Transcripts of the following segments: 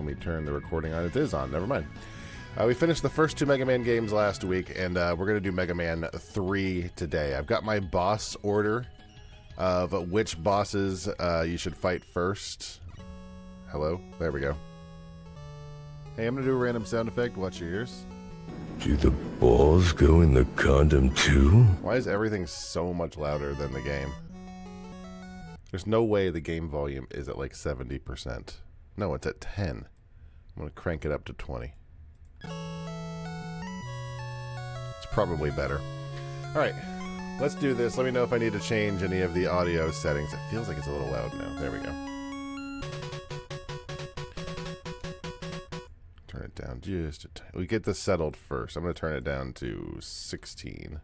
Let me turn the recording on. It is on. Never mind. We finished the first 2 Mega Man games last week, and we're going to do Mega Man 3 today. I've got my boss order of which bosses you should fight first. Hello? There we go. Hey, I'm going to do a random sound effect. Watch your ears. Do the balls go in the condom too? Why is everything so much louder than the game? There's no way the game volume is at like 70%. No, it's at 10. I'm going to crank it up to 20. It's probably better. Alright, let's do this. Let me know if I need to change any of the audio settings. It feels like it's a little loud now. There we go. Turn it down just a tiny. We get this settled first. I'm going to turn it down to 16.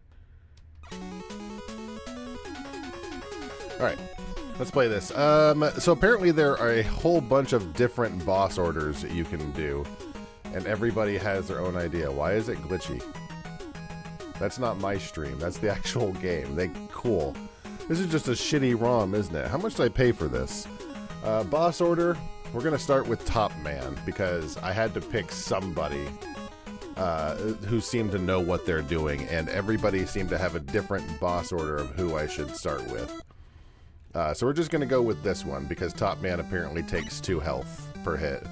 Alright, let's play this. So apparently there are a whole bunch of different boss orders that you can do. And everybody has their own idea. Why is it glitchy? That's not my stream. That's the actual game. Cool. This is just a shitty ROM, isn't it? How much did I pay for this? Boss order. We're going to start with Top Man because I had to pick somebody who seemed to know what they're doing. And everybody seemed to have a different boss order of who I should start with. So we're just going to go with this one because Top Man apparently takes 2 health per hit.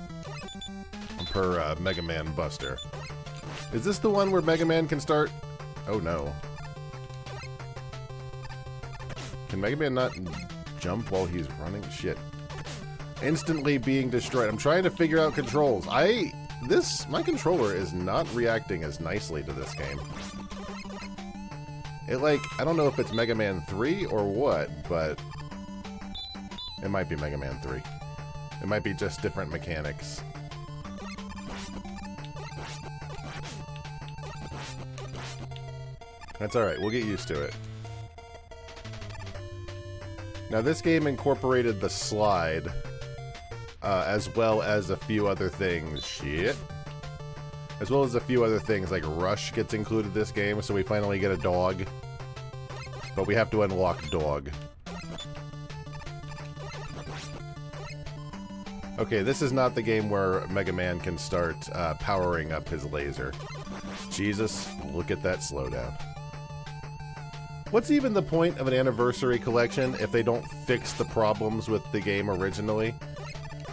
Per Mega Man Buster. Is this the one where Mega Man can start? Oh no. Can Mega Man not jump while he's running? Shit. Instantly being destroyed. I'm trying to figure out controls. My controller is not reacting as nicely to this game. I don't know if it's Mega Man 3 or what, but it might be Mega Man 3. It might be just different mechanics. That's alright, we'll get used to it. Now this game incorporated the slide, as well as a few other things. Shit. As well as a few other things, like Rush gets included this game, so we finally get a dog. But we have to unlock dog. Okay, this is not the game where Mega Man can start powering up his laser. Jesus, look at that slowdown. What's even the point of an anniversary collection if they don't fix the problems with the game originally?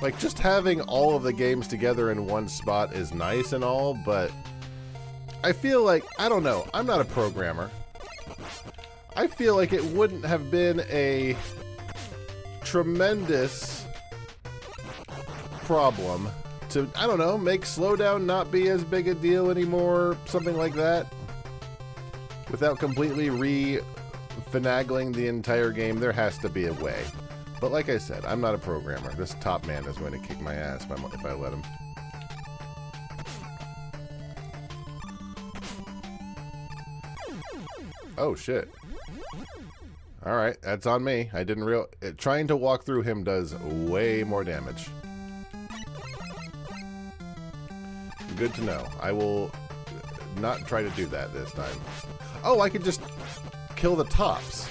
Like, just having all of the games together in one spot is nice and all, but I feel like, I don't know, I'm not a programmer. I feel like it wouldn't have been a tremendous problem to, I don't know, make slowdown not be as big a deal anymore, something like that. Without completely re-finagling the entire game, there has to be a way. But like I said, I'm not a programmer. This Top Man is going to kick my ass if I let him. Oh, shit. Alright, that's on me. I didn't trying to walk through him does way more damage. Good to know. I will not try to do that this time. Oh, I could just kill the tops.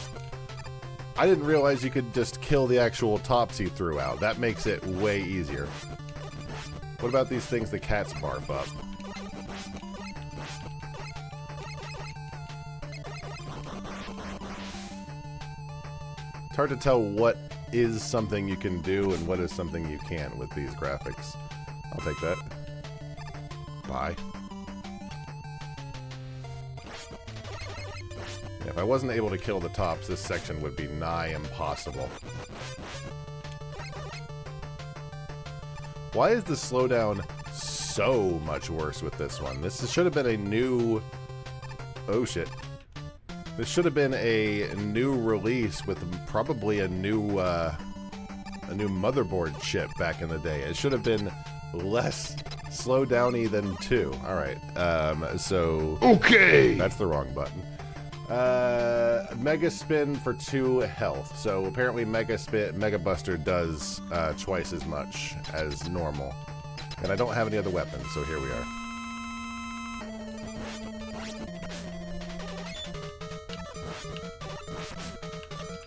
I didn't realize you could just kill the actual tops he threw out. That makes it way easier. What about these things the cats barf up? It's hard to tell what is something you can do and what is something you can't with these graphics. I'll take that. Bye. If I wasn't able to kill the tops, this section would be nigh impossible. Why is the slowdown so much worse with this one? This should have been a new... Oh shit. This should have been a new release with probably a new motherboard chip back in the day. It should have been less slowdowny than 2. Alright, so... Okay! That's the wrong button. Mega Spin for 2 health. So apparently Mega Buster does twice as much as normal. And I don't have any other weapons, so here we are.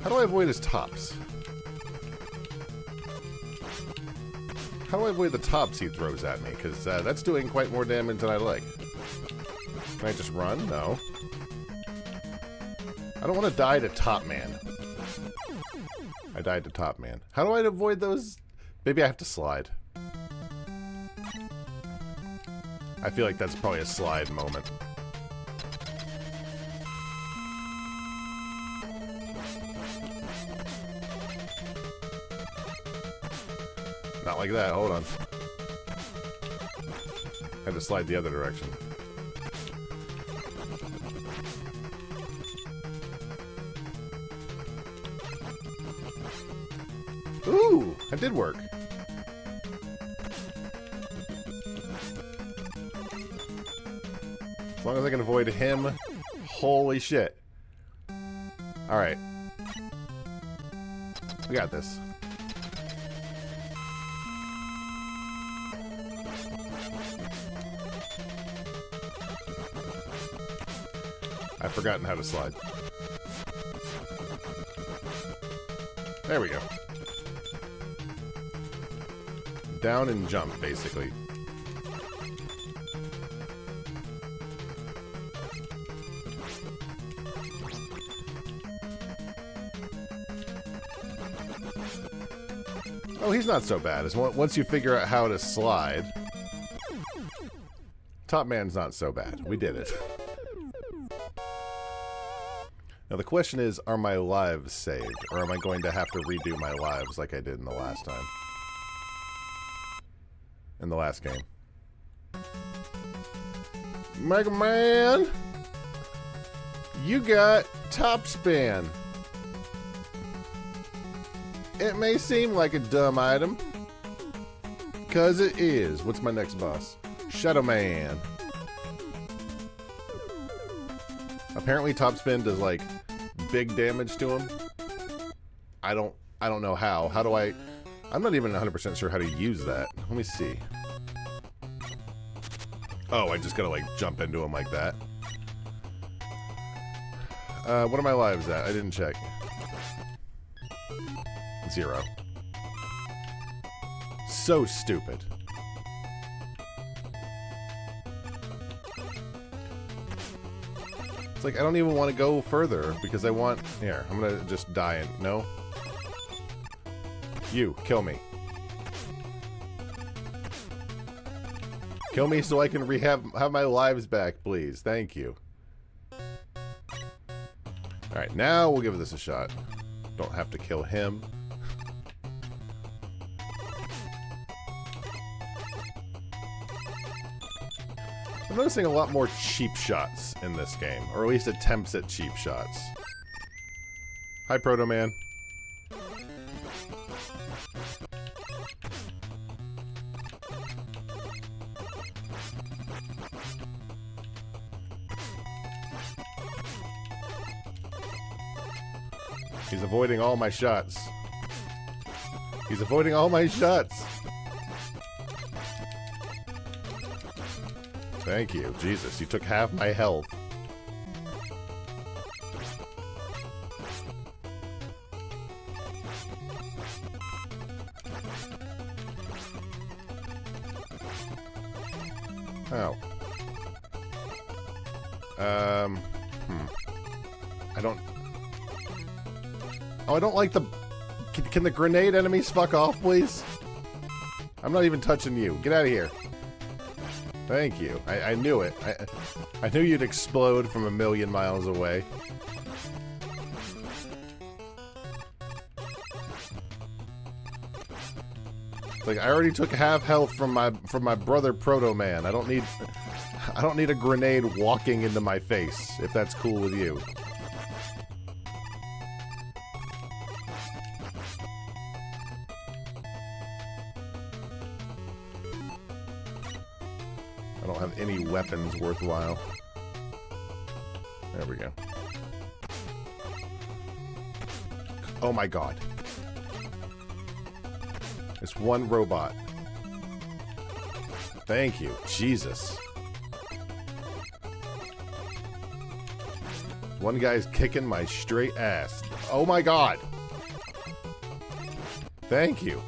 How do I avoid his tops? How do I avoid the tops he throws at me? Because that's doing quite more damage than I like. Can I just run? No. I don't want to die to Top Man. I died to Top Man. How do I avoid those? Maybe I have to slide. I feel like that's probably a slide moment. Not like that. Hold on. Had to slide the other direction. Ooh! That did work. As long as I can avoid him. Holy shit. Alright. We got this. I've forgotten how to slide. There we go. Down and jump, basically. Oh, he's not so bad. Once you figure out how to slide, Top Man's not so bad. We did it. Now the question is, are my lives saved? Or am I going to have to redo my lives like I did in the last time? In the last game. Mega Man! You got top span. It may seem like a dumb item. 'Cause it is. What's my next boss? Shadow Man. Apparently top spin does like big damage to him. I don't know how. How do I... I'm not even 100% sure how to use that. Let me see. Oh, I just gotta like jump into him like that. What are my lives at? I didn't check. 0. So stupid. It's like I don't even want to go further because I want... Here, I'm gonna just die and... No? You, kill me. Kill me so I can have my lives back, please. Thank you. Alright, now we'll give this a shot. Don't have to kill him. I'm noticing a lot more cheap shots in this game. Or at least attempts at cheap shots. Hi, Proto Man. He's avoiding all my shots. He's avoiding all my shots. Thank you. Jesus, you took half my health. Oh. I don't... Oh, I don't like the... Can the grenade enemies fuck off, please? I'm not even touching you. Get out of here. Thank you. I knew it. I knew you'd explode from a million miles away. Like, I already took half health from my brother Proto Man. I don't need a grenade walking into my face, if that's cool with you. I don't have any weapons worthwhile. There we go. Oh my god. It's one robot. Thank you. Jesus. One guy's kicking my straight ass. Oh my god. Thank you.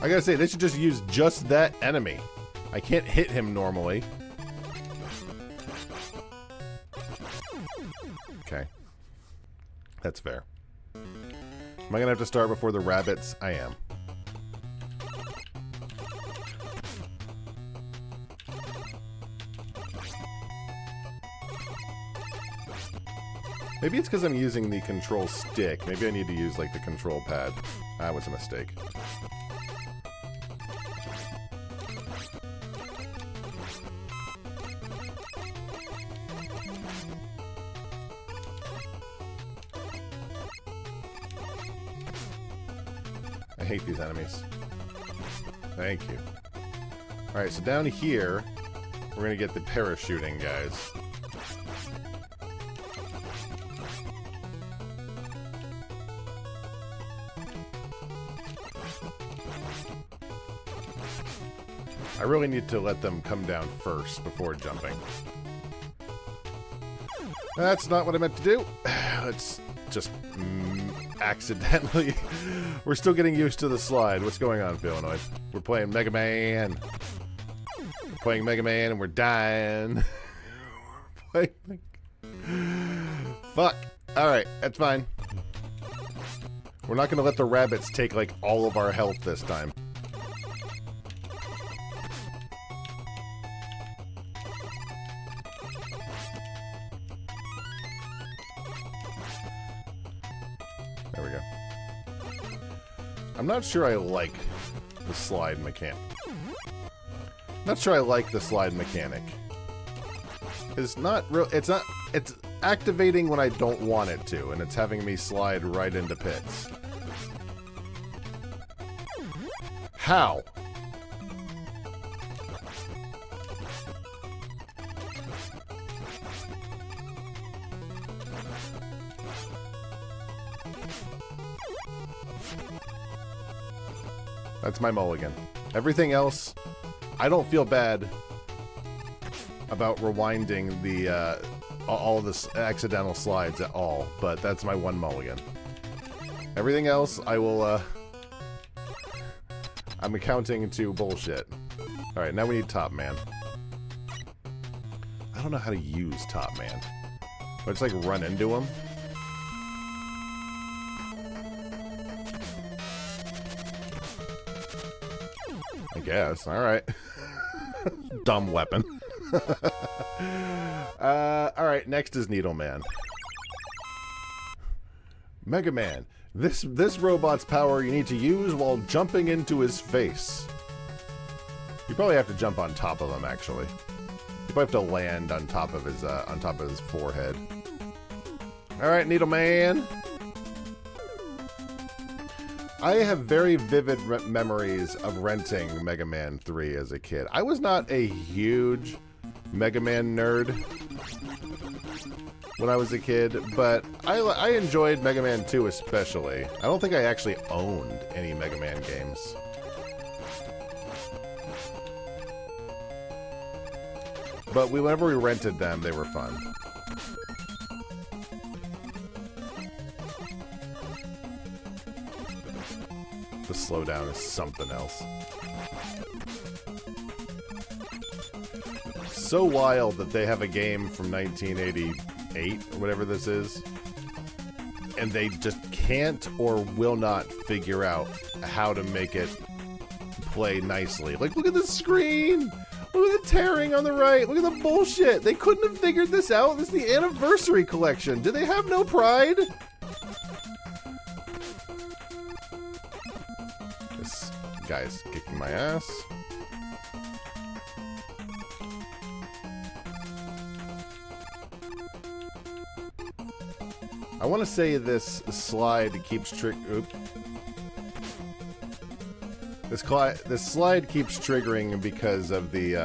I gotta say, they should just use just that enemy. I can't hit him normally. Okay. That's fair. Am I gonna have to start before the rabbits? I am. Maybe it's because I'm using the control stick. Maybe I need to use, like, the control pad. That was a mistake. I hate these enemies. Thank you. Alright, so down here, we're gonna get the parachuting guys. I really need to let them come down first before jumping. That's not what I meant to do. Let's just accidentally... We're still getting used to the slide. What's going on, Philanoid? We're playing Mega Man. We're playing Mega Man and we're dying. We're playing... Fuck. Alright, that's fine. We're not going to let the rabbits take, like, all of our health this time. There we go. I'm not sure I like the slide mechanic. Not sure I like the slide mechanic. It's not real. It's not. It's activating when I don't want it to, and it's having me slide right into pits. How? That's my mulligan. Everything else, I don't feel bad about rewinding the all of this accidental slides at all, but that's my one mulligan. Everything else, I will. I'm accounting to bullshit. All right, now we need Top Man. I don't know how to use Top Man. But it's like run into him. I guess. All right. Dumb weapon. All right. Next is Needle Man. Mega Man. This robot's power you need to use while jumping into his face. You probably have to jump on top of him. Actually, you probably have to land on top of his forehead. All right, Needle Man. I have very vivid memories of renting Mega Man 3 as a kid. I was not a huge Mega Man nerd when I was a kid, but I enjoyed Mega Man 2 especially. I don't think I actually owned any Mega Man games. But whenever we rented them, they were fun. The slowdown is something else. So wild that they have a game from 1988, or whatever this is, and they just can't or will not figure out how to make it play nicely. Like, look at the screen! Look at the tearing on the right! Look at the bullshit! They couldn't have figured this out! This is the anniversary collection! Do they have no pride? This guy's kicking my ass. I want to say this slide keeps this slide keeps triggering because of the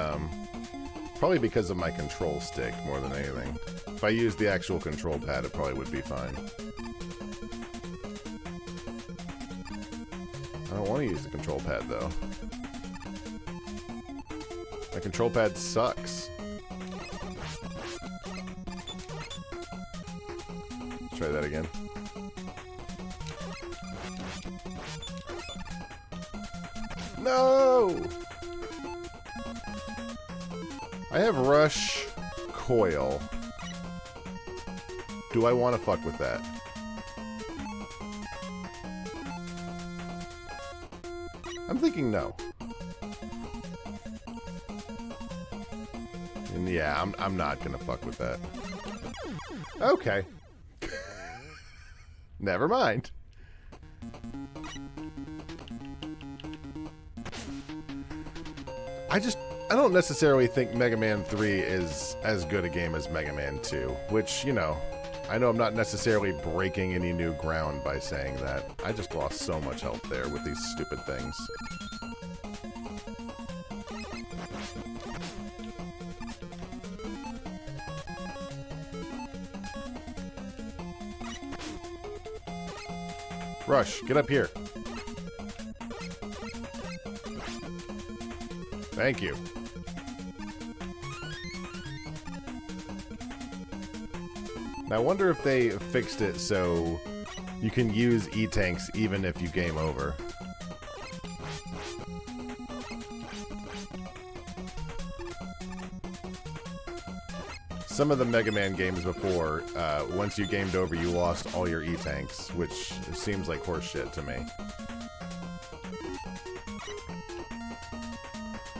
probably because of my control stick more than anything. If I used the actual control pad, it probably would be fine. I don't want to use the control pad though. My control pad sucks. Try that again. No! I have Rush Coil. Do I want to fuck with that? I'm thinking no. And yeah, I'm not gonna fuck with that. Okay. Never mind. I don't necessarily think Mega Man 3 is as good a game as Mega Man 2, which, you know, I know I'm not necessarily breaking any new ground by saying that. I just lost so much health there with these stupid things. Rush, get up here. Thank you. Now, I wonder if they fixed it so you can use E-Tanks even if you game over. Some of the Mega Man games before, once you gamed over, you lost all your E-Tanks, which seems like horseshit to me.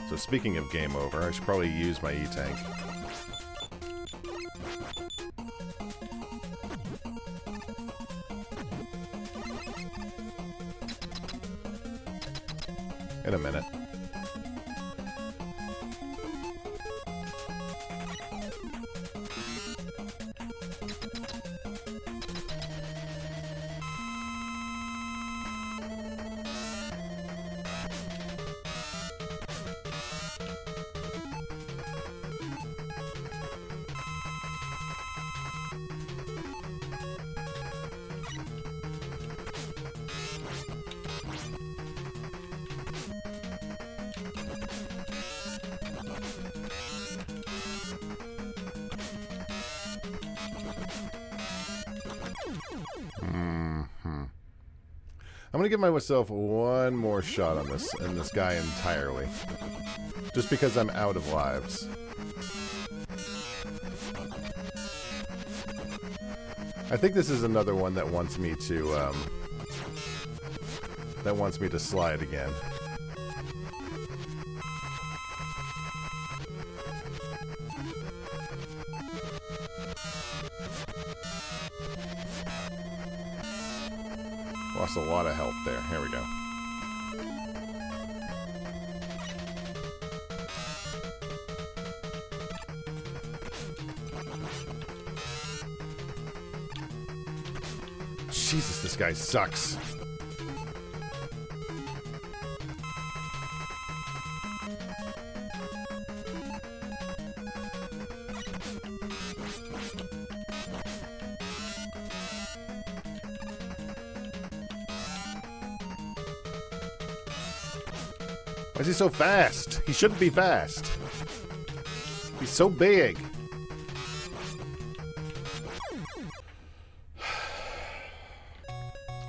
So speaking of game over, I should probably use my E-Tank. In a minute. I'm gonna give myself one more shot on this guy entirely, just because I'm out of lives. I think this is another one that wants me to slide again. Lost a lot of health there. Here we go. Jesus, this guy sucks. Why is he so fast? He shouldn't be fast. He's so big.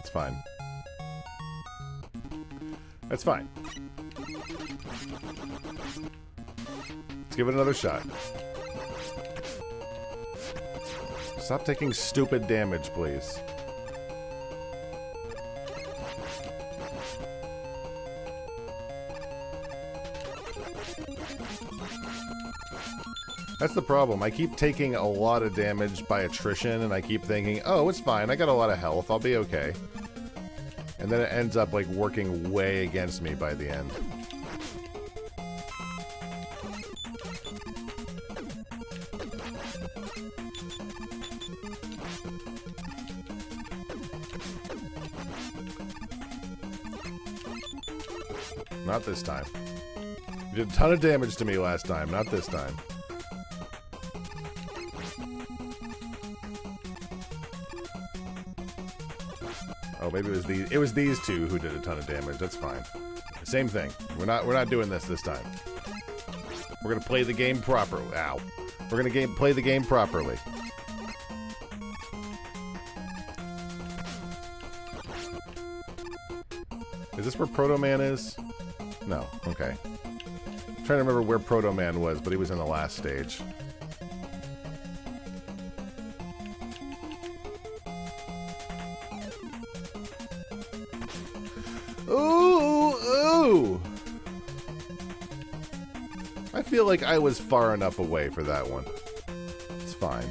It's fine. That's fine. Let's give it another shot. Stop taking stupid damage, please. That's the problem. I keep taking a lot of damage by attrition, and I keep thinking, oh, it's fine. I got a lot of health. I'll be okay. And then it ends up, like, working way against me by the end. Not this time. You did a ton of damage to me last time. Not this time. Oh, maybe it was these two who did a ton of damage. That's fine. Same thing. We're not doing this time. We're gonna play the game properly. Ow. We're gonna play the game properly. Is this where Proto Man is? No. Okay. I'm trying to remember where Proto Man was, but he was in the last stage. Ooh! Ooh! I feel like I was far enough away for that one. It's fine.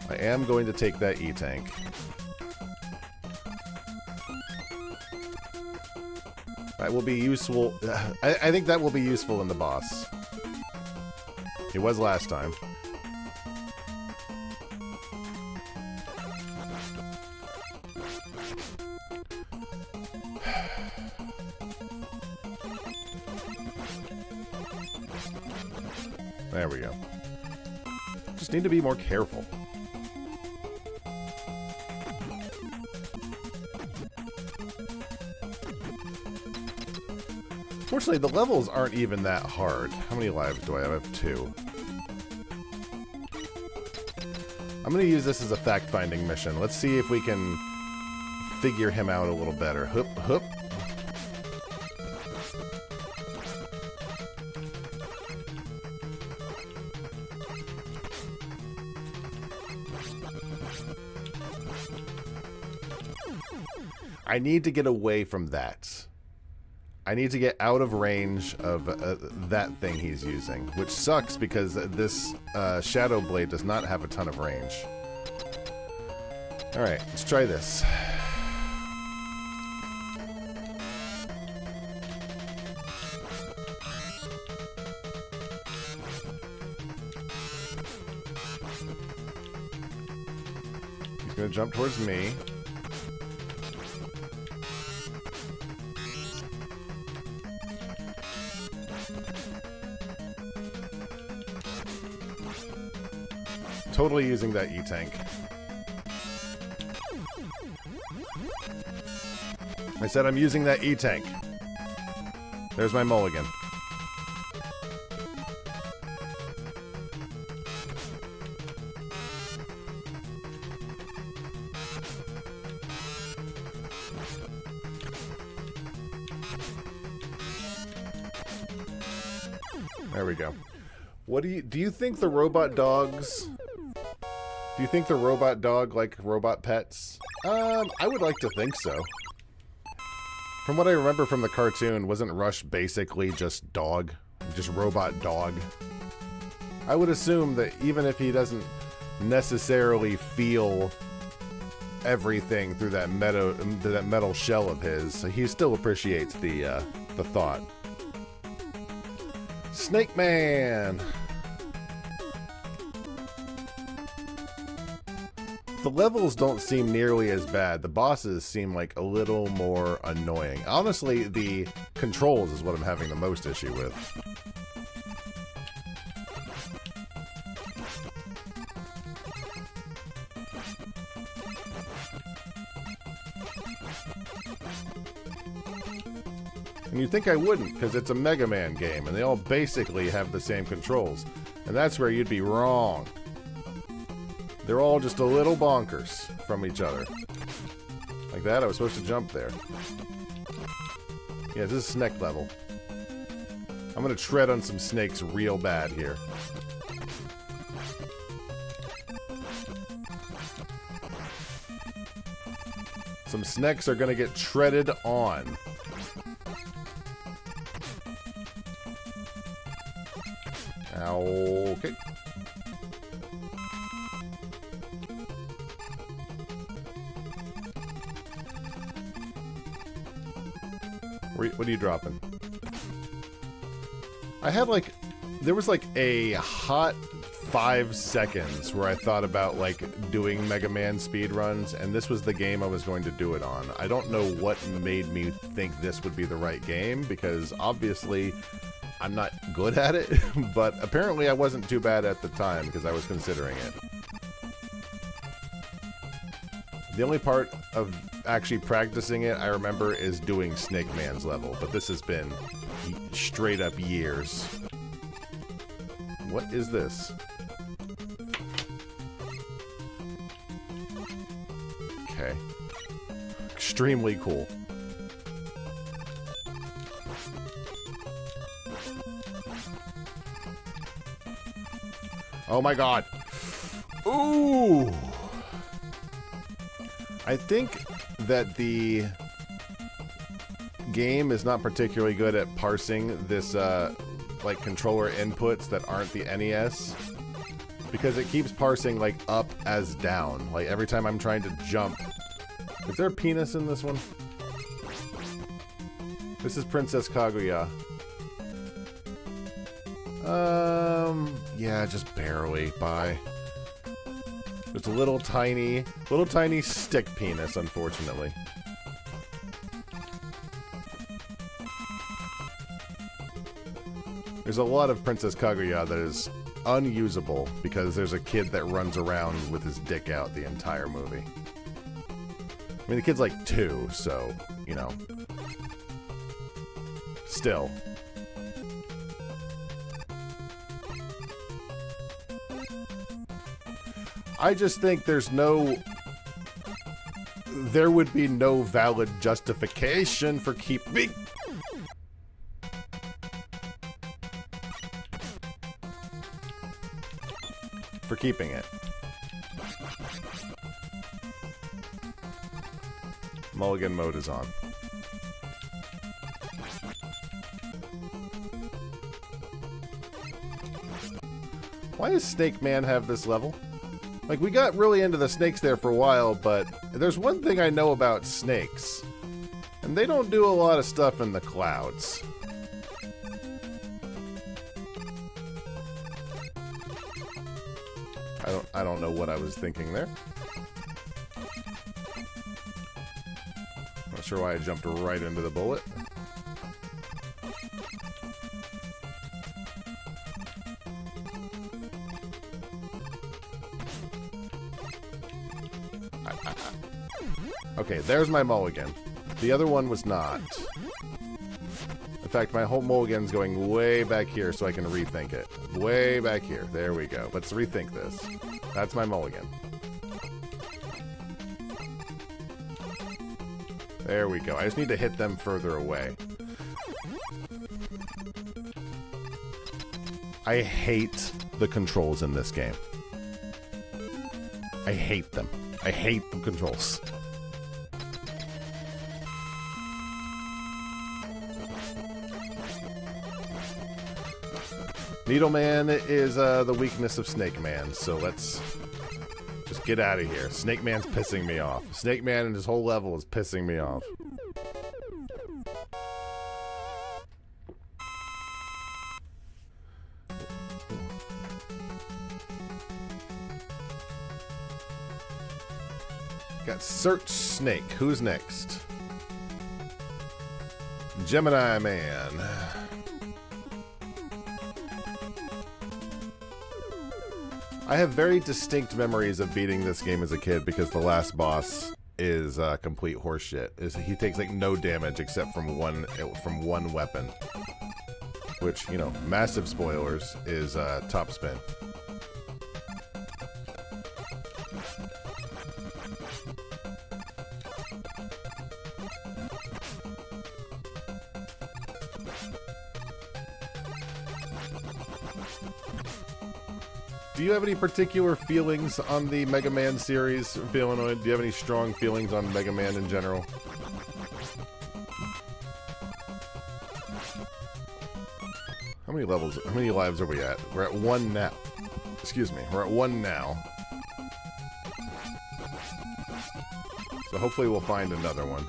I am going to take that E-Tank. That will be useful. I think that will be useful in the boss. It was last time. There we go. Just need to be more careful. Fortunately, the levels aren't even that hard. How many lives do I have? I have 2. I'm going to use this as a fact-finding mission. Let's see if we can figure him out a little better. Hup, hup. I need to get away from that. I need to get out of range of that thing he's using, which sucks because this Shadow Blade does not have a ton of range. Alright, let's try this. He's going to jump towards me. Totally using that E-Tank. I said I'm using that E-Tank. There's my mulligan. There we go. What do you think the robot dogs... Do you think the robot dog like robot pets? I would like to think so. From what I remember from the cartoon, wasn't Rush basically just dog? Just robot dog? I would assume that even if he doesn't necessarily feel everything through that metal shell of his, he still appreciates the thought. Snake Man! The levels don't seem nearly as bad. The bosses seem like a little more annoying. Honestly, the controls is what I'm having the most issue with. And you'd think I wouldn't, because it's a Mega Man game, and they all basically have the same controls. And that's where you'd be wrong. They're all just a little bonkers from each other. Like that, I was supposed to jump there. Yeah, this is snake level. I'm gonna tread on some snakes real bad here. Some snakes are gonna get treaded on. Okay. What are you dropping? I had like... There was like a hot 5 seconds where I thought about like doing Mega Man speedruns, and this was the game I was going to do it on. I don't know what made me think this would be the right game, because obviously I'm not good at it, but apparently I wasn't too bad at the time because I was considering it. The only part of actually practicing it I remember is doing Snake Man's level, but this has been straight up years. What is this? Okay. Extremely cool. Oh my god. Ooh! I think that the game is not particularly good at parsing this, like, controller inputs that aren't the NES. Because it keeps parsing, like, up as down. Like, every time I'm trying to jump. Is there a penis in this one? This is Princess Kaguya. Yeah, just barely. Bye. Just a little tiny stick penis, unfortunately. There's a lot of Princess Kaguya that is unusable because there's a kid that runs around with his dick out the entire movie. I mean, the kid's like 2, so, you know. Still. I just think there would be no valid justification for keeping it. Mulligan mode is on. Why does Snake Man have this level? Like, we got really into the snakes there for a while, but there's one thing I know about snakes. And they don't do a lot of stuff in the clouds. I don't know what I was thinking there. Not sure why I jumped right into the bullet. Okay, there's my mulligan. The other one was not. In fact, my whole mulligan's going way back here so I can rethink it. Way back here. There we go. Let's rethink this. That's my mulligan. There we go. I just need to hit them further away. I hate the controls in this game. I hate them. I hate the controls. Needleman is the weakness of Snake Man, so let's just get out of here. Snake Man's pissing me off. Snake Man and his whole level is pissing me off. Got Search Snake. Who's next? Gemini Man. I have very distinct memories of beating this game as a kid because the last boss is complete horseshit. He takes like no damage except from one weapon, which, you know, massive spoilers, is top spin. Do you have any particular feelings on the Mega Man series, Feelanoid? Do you have any strong feelings on Mega Man in general? How many lives are we at? We're at 1 now. Excuse me, we're at 1 now. So hopefully we'll find another one.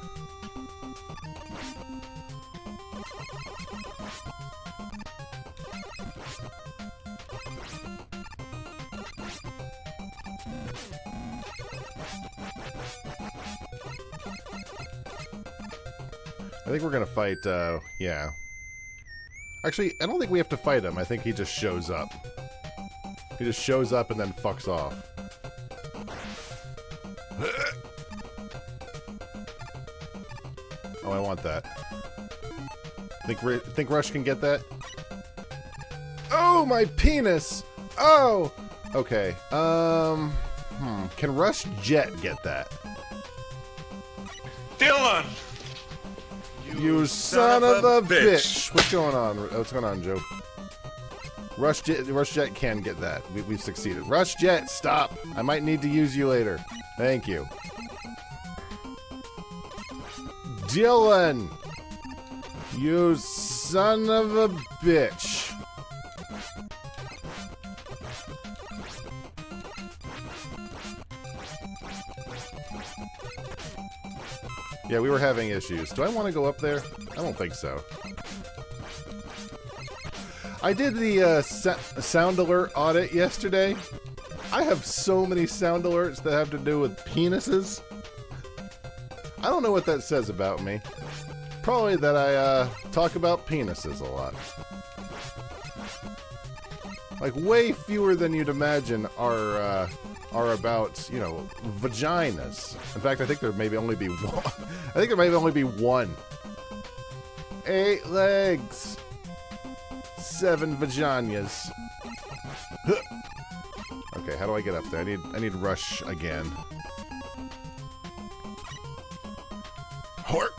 I think we're gonna fight, yeah. Actually, I don't think we have to fight him. I think he just shows up. He just shows up and then fucks off. Oh, I want that. Think Rush can get that? Oh, my penis! Oh! Okay, Can Rush Jet get that? Dylan! You son of a bitch! What's going on? What's going on, Joe? Rush Jet can get that. We've succeeded. Rush Jet, stop! I might need to use you later. Thank you. Dylan! You son of a bitch! Yeah, we were having issues. Do I want to go up there? I don't think so. I did the sound alert audit yesterday. I have so many sound alerts that have to do with penises. I don't know what that says about me. Probably that I talk about penises a lot. Like, way fewer than you'd imagine are about, you know, vaginas. In fact, I think there maybe only be one. I think there may only be one. 8 legs. 7 vaginas. Okay, how do I get up there? I need Rush again. Hort.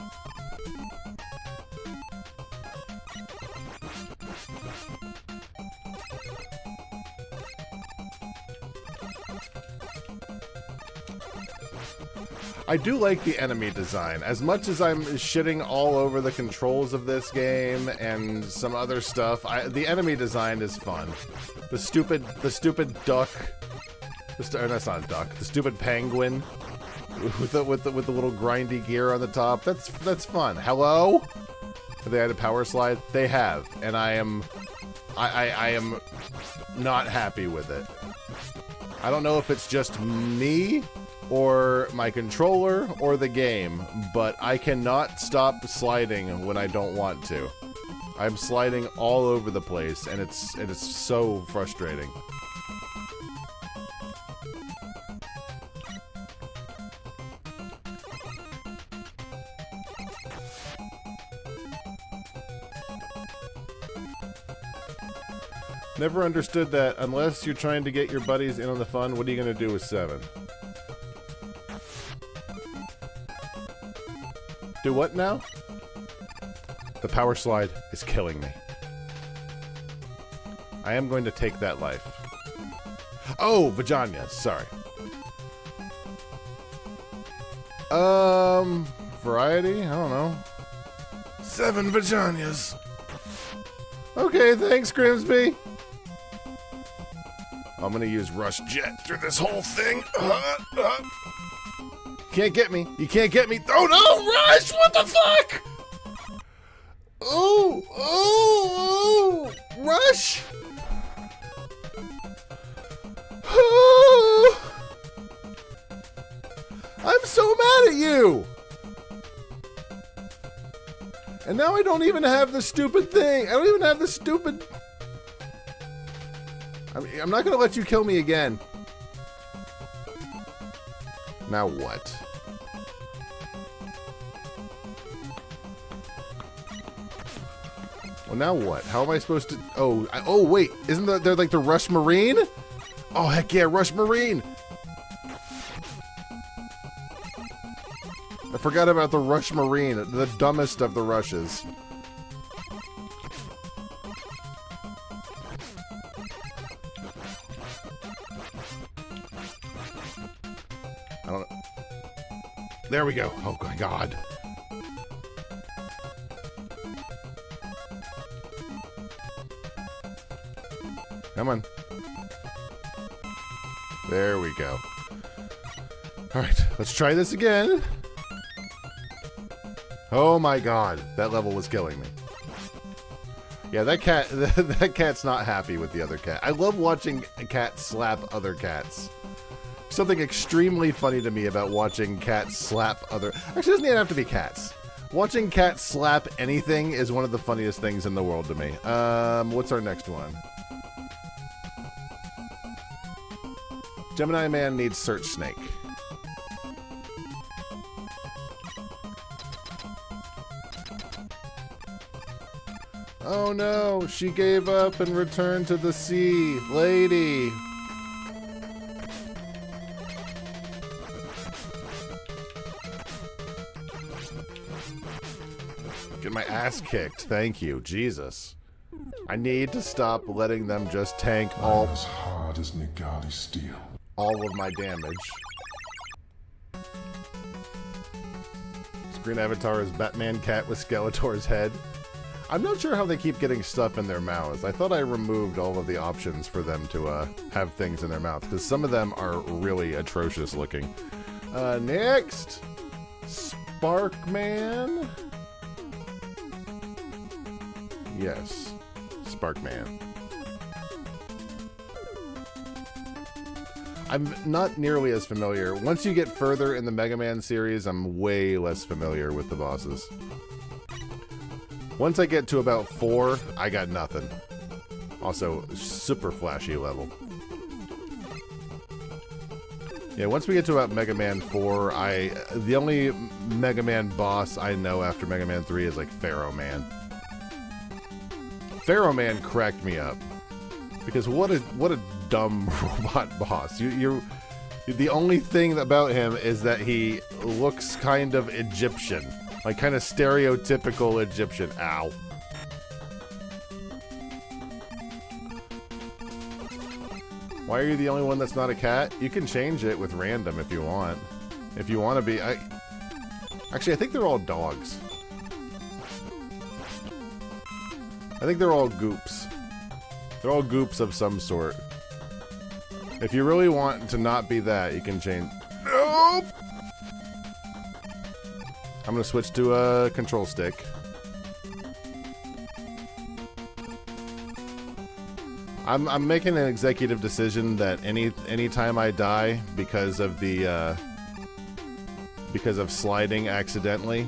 I do like the enemy design. As much as I'm shitting all over the controls of this game and some other stuff, the enemy design is fun. The stupid duck. That's not a duck. The stupid penguin with the little grindy gear on the top. That's fun. Hello? Have they added power slide? They have, and I am not happy with it. I don't know if it's just me or my controller or the game, but I cannot stop sliding when I don't want to. I'm sliding all over the place, and it's so frustrating. Never understood that. Unless you're trying to get your buddies in on the fun, what are you going to do with 7? Do what now? The power slide is killing me. I am going to take that life. Oh, vagina. Sorry. Variety? I don't know. 7 vaginas. Okay, thanks, Grimsby. I'm gonna use Rush Jet through this whole thing. Can't get me. You can't get me. Oh no, Rush! What the fuck? Oh, Rush! I'm so mad at you! And now I don't even have the stupid thing. I don't even have the stupid... I'm not gonna let you kill me again. Now what? Well, now what? How am I supposed to... Oh, wait. Isn't there like the Rush Marine? Oh, heck yeah, Rush Marine! I forgot about the Rush Marine, the dumbest of the rushes. I don't know. There we go. Oh my god. Come on. There we go. Alright, let's try this again. Oh my god, that level was killing me. Yeah, that cat's not happy with the other cat. I love watching cats slap other cats. Something extremely funny to me about watching cats slap other... Actually, it doesn't even have to be cats. Watching cats slap anything is one of the funniest things in the world to me. What's our next one? Gemini Man needs Search Snake. Oh no, she gave up and returned to the sea. Lady. Get my ass kicked. Thank you. Jesus. I need to stop letting them just tank all... as hard as Nigali steel. All of my damage. Green Avatar is Batman cat with Skeletor's head. I'm not sure how they keep getting stuff in their mouths. I thought I removed all of the options for them to have things in their mouth, because some of them are really atrocious looking. Next! Sparkman? Yes. Sparkman. I'm not nearly as familiar. Once you get further in the Mega Man series, I'm way less familiar with the bosses. Once I get to about 4, I got nothing. Also, super flashy level. Yeah, once we get to about Mega Man 4, the only Mega Man boss I know after Mega Man 3 is like Pharaoh Man. Pharaoh Man cracked me up. Because what a dumb robot boss. The only thing about him is that he looks kind of Egyptian. Like kind of stereotypical Egyptian. Ow. Why are you the only one that's not a cat? You can change it with random if you want. If you want to be... Actually, I think they're all dogs. I think they're all goops. They're all goops of some sort. If you really want to not be that, you can change... Nope! I'm gonna switch to a control stick. I'm making an executive decision that any time I die because of the because of sliding accidentally,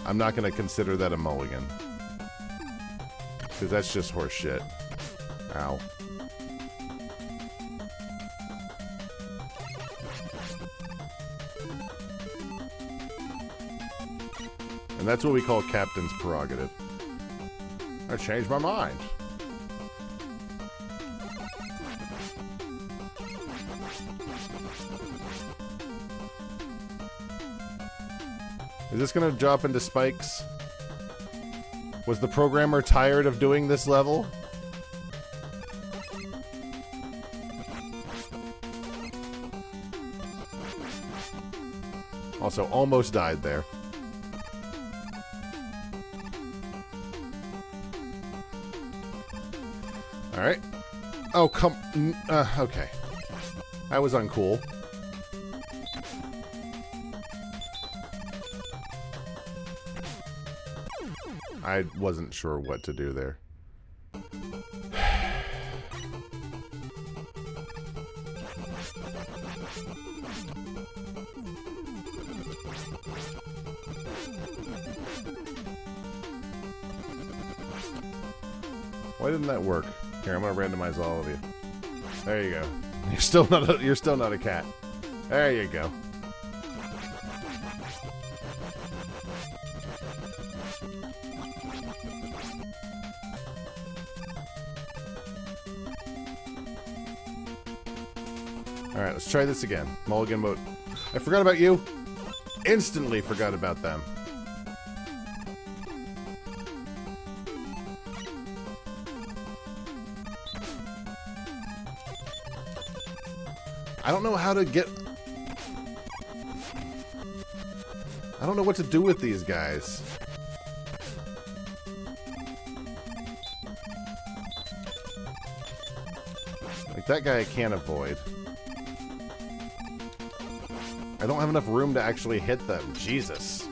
I'm not gonna consider that a mulligan. Because that's just horse shit. Ow. And that's what we call Captain's Prerogative. I changed my mind. Is this gonna drop into spikes? Was the programmer tired of doing this level? Also, almost died there. Alright. Oh, come... okay. That was uncool. I wasn't sure what to do there. Why didn't that work? Here, I'm gonna randomize all of you. There you go. You're still not a cat. There you go. Alright, let's try this again. Mulligan mode. I forgot about you. Instantly forgot about them. I don't know how to get... I don't know what to do with these guys. Like, that guy I can't avoid. I don't have enough room to actually hit them. Jesus.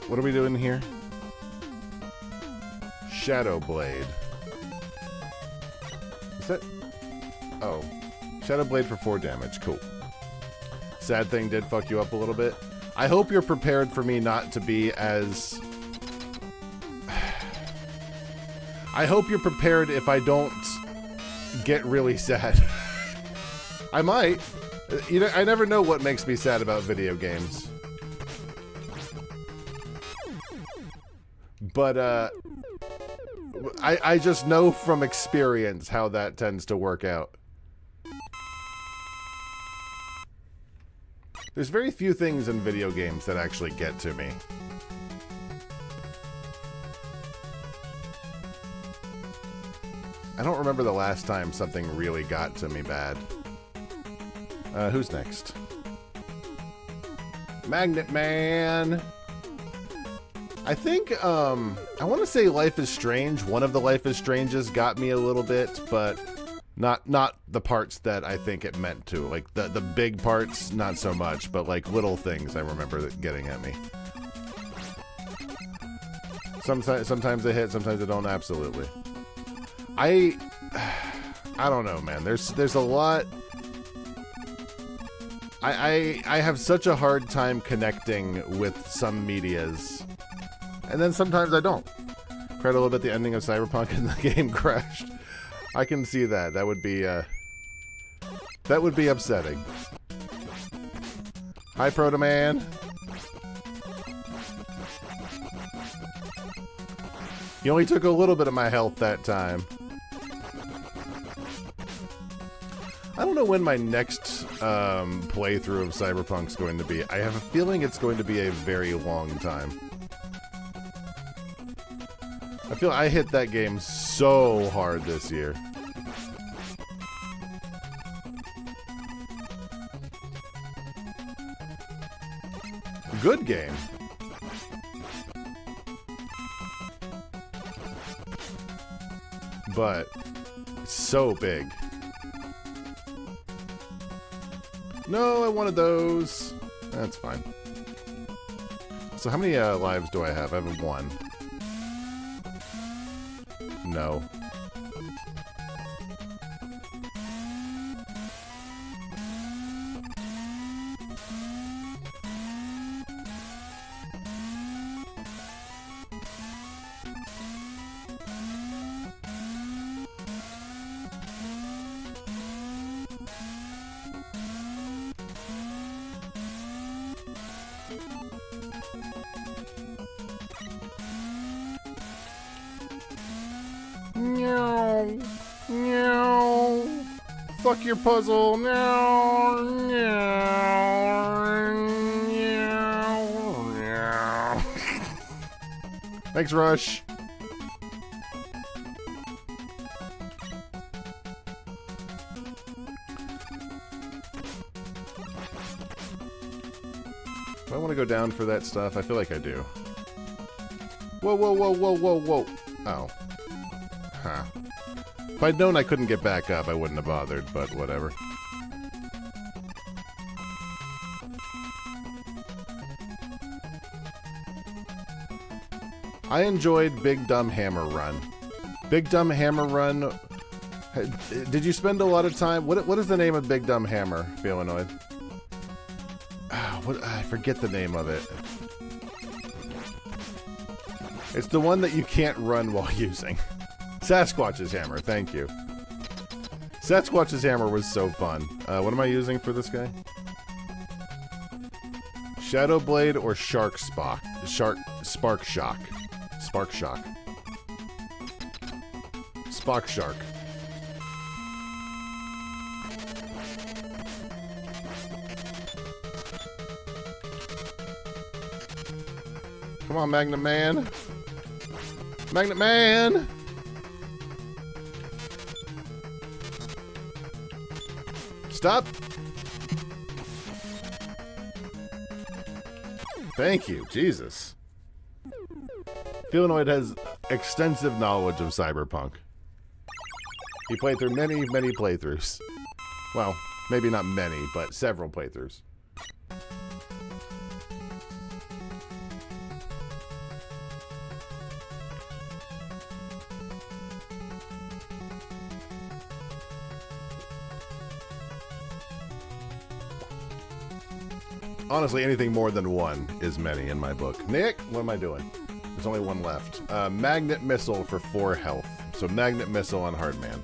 What are we doing here? Shadow Blade. Is that... Oh. Shadow Blade for 4 damage. Cool. Sad thing did fuck you up a little bit. I hope you're prepared for me not to be as... I hope you're prepared if I don't get really sad. I might. You know, I never know what makes me sad about video games. But, I just know from experience how that tends to work out. There's very few things in video games that actually get to me. I don't remember the last time something really got to me bad. Who's next? Magnet Man! I think, I want to say Life is Strange. One of the Life is Stranges got me a little bit, but not the parts that I think it meant to. Like, the big parts, not so much, but like little things I remember that getting at me. Sometimes they hit, sometimes they don't, absolutely. I don't know, man. There's a lot. I have such a hard time connecting with some medias, and then sometimes I don't. Cried a little bit at the ending of Cyberpunk and the game crashed. I can see that. That would be upsetting. Hi, Proto Man. You only took a little bit of my health that time. I don't know when my next playthrough of Cyberpunk's going to be. I have a feeling it's going to be a very long time. I feel I hit that game so hard this year. Good game. But it's so big. No, I wanted those. That's fine. So how many lives do I have? I have one. No. Meow. Meow. Fuck your puzzle. Meow. Meow. Meow. Meow. Thanks, Rush. Do I want to go down for that stuff? I feel like I do. Whoa, whoa, whoa, whoa, whoa, whoa. Oh. Huh. If I'd known I couldn't get back up, I wouldn't have bothered, but whatever. I enjoyed Big Dumb Hammer Run. Big Dumb Hammer Run... Did you spend a lot of time... What is the name of Big Dumb Hammer, Feelanoid? I forget the name of it. It's the one that you can't run while using. Sasquatch's Hammer, thank you. Sasquatch's Hammer was so fun. What am I using for this guy? Shadow Blade or Spark Shock? Spark Shock. Spock Shark. Come on, Magnet Man. Magnet Man! Stop! Thank you, Jesus. Feelanoid has extensive knowledge of Cyberpunk. He played through many, many playthroughs. Well, maybe not many, but several playthroughs. Honestly, anything more than one is many in my book. Nick, what am I doing? There's only one left. Magnet Missile for 4 health. So Magnet Missile on Hardman.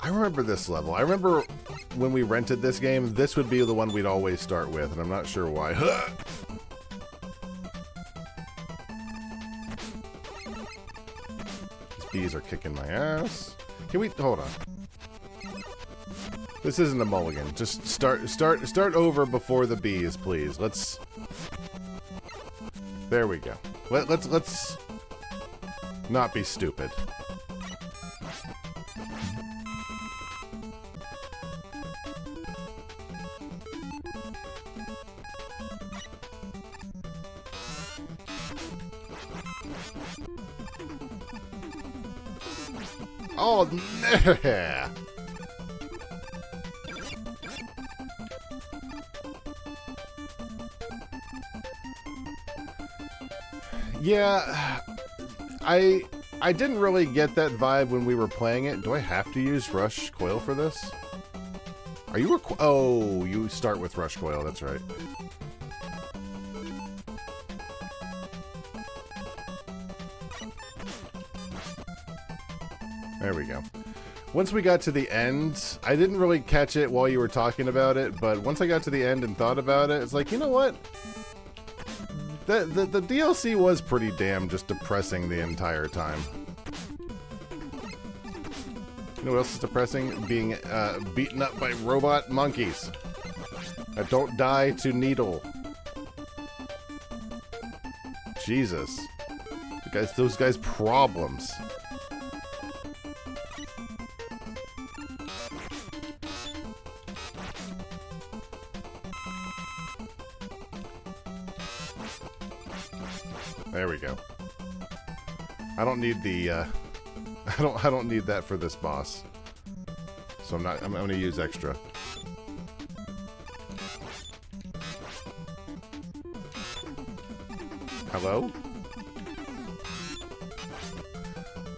I remember this level. I remember when we rented this game, this would be the one we'd always start with, and I'm not sure why. These bees are kicking my ass. Can we hold on? This isn't a mulligan. Just start over before the bees, please. Let's. There we go. Let's not be stupid. Oh, yeah. Yeah, I didn't really get that vibe when we were playing it. Do I have to use Rush Coil for this? Are you oh, you start with Rush Coil, that's right. There we go. Once we got to the end, I didn't really catch it while you were talking about it, but once I got to the end and thought about it, it's like, you know what? The DLC was pretty damn just depressing the entire time. You know what else is depressing? Being beaten up by robot monkeys that don't die to needle. Jesus. Those guys' problems. There we go. I don't need the I don't need that for this boss. So I'm going to use extra. Hello?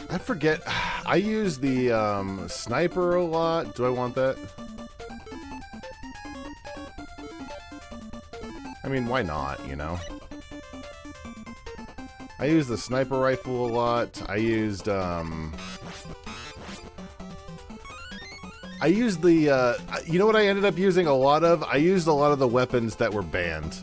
I forget. I use the sniper a lot. Do I want that? I mean, why not, you know? I used the sniper rifle a lot. I used the, you know what I ended up using a lot of? I used a lot of the weapons that were banned.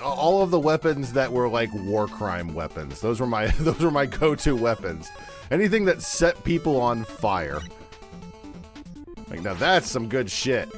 All of the weapons that were like war crime weapons. Those were my go-to weapons. Anything that set people on fire. Like, now that's some good shit.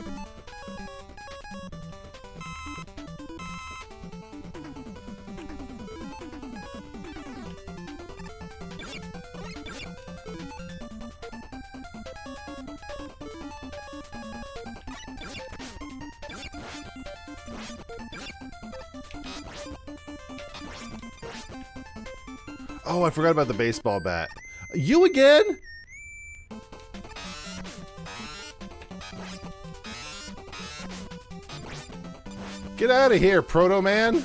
Oh, I forgot about the baseball bat. You again? Get out of here, Proto Man.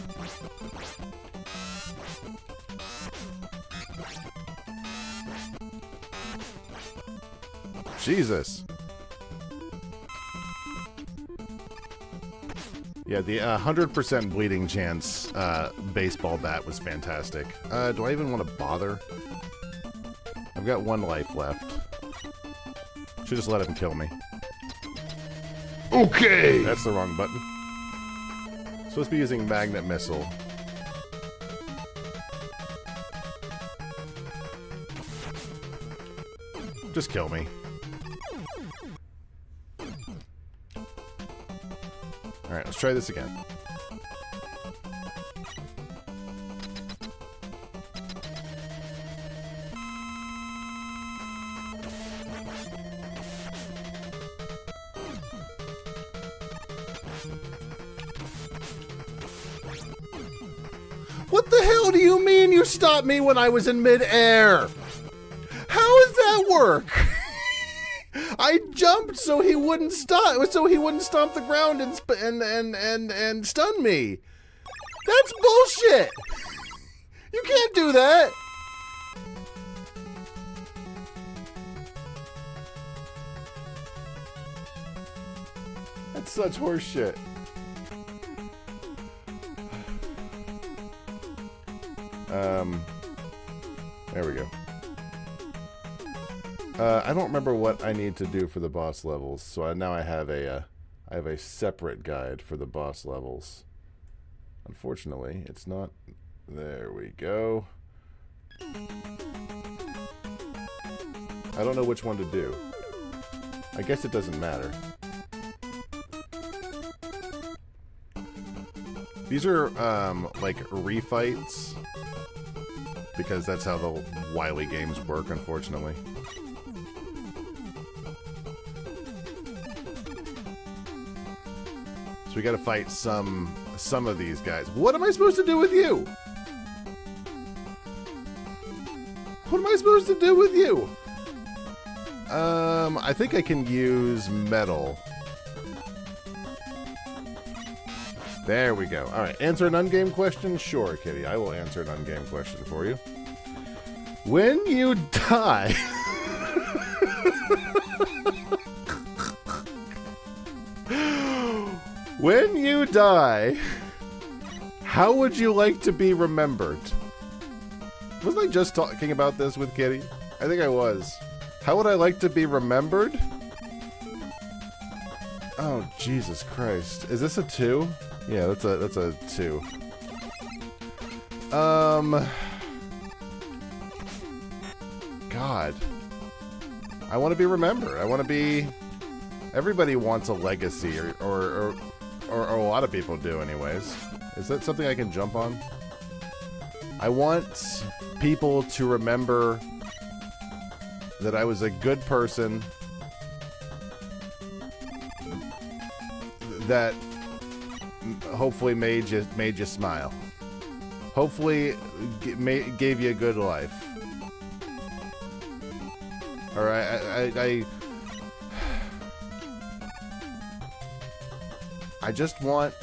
Jesus. Yeah, the 100% bleeding chance baseball bat was fantastic. Do I even want to bother? I've got 1 life left. Should just let him kill me. Okay! That's the wrong button. Supposed to be using magnet missile. Just kill me. Alright, let's try this again. What the hell do you mean you stopped me when I was in midair? How does that work? I jumped so he wouldn't stop, so he wouldn't stomp the ground and stun me. That's bullshit. You can't do that. That's such horse shit. There we go. I don't remember what I need to do for the boss levels, so now I have a separate guide for the boss levels. Unfortunately, it's not. There we go. I don't know which one to do. I guess it doesn't matter. These are, like, refights. Because that's how the Wily games work, unfortunately. So we gotta fight some of these guys. What am I supposed to do with you? What am I supposed to do with you? I think I can use metal. There we go. Alright, answer an ungame question? Sure, Kitty. I will answer an ungame question for you. When you die... When you die, how would you like to be remembered? Wasn't I just talking about this with Kitty? I think I was. How would I like to be remembered? Oh, Jesus Christ. Is this a 2? Yeah, that's a 2. God. I want to be remembered. I want to be... Everybody wants a legacy, or a lot of people do anyways. Is that something I can jump on? I want people to remember that I was a good person that hopefully made you smile. Hopefully gave you a good life. Alright, I just want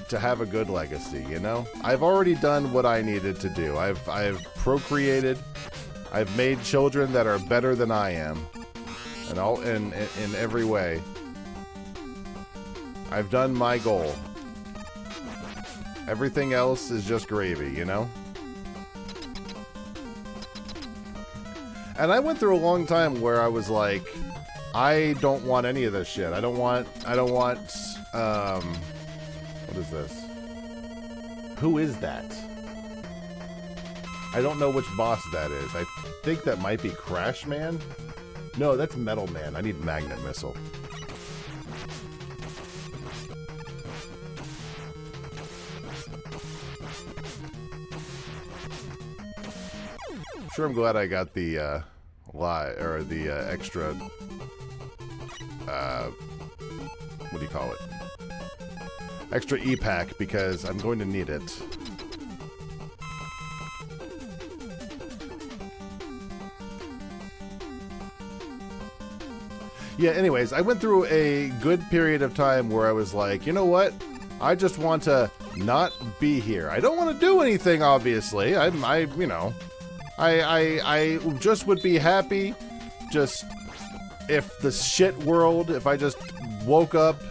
to have a good legacy, you know? I've already done what I needed to do. I've procreated. I've made children that are better than I am. And all in every way. I've done my goal. Everything else is just gravy, you know? And I went through a long time where I was like, I don't want any of this shit. I don't want, what is this? Who is that? I don't know which boss that is. I think that might be Crash Man? No, that's Metal Man. I need Magnet Missile. Sure, I'm glad I got the extra what do you call it? Extra E-Pack, because I'm going to need it. Yeah, anyways, I went through a good period of time where I was like, you know what? I just want to not be here. I don't want to do anything, obviously. I just would be happy just if the shit world, if I just woke up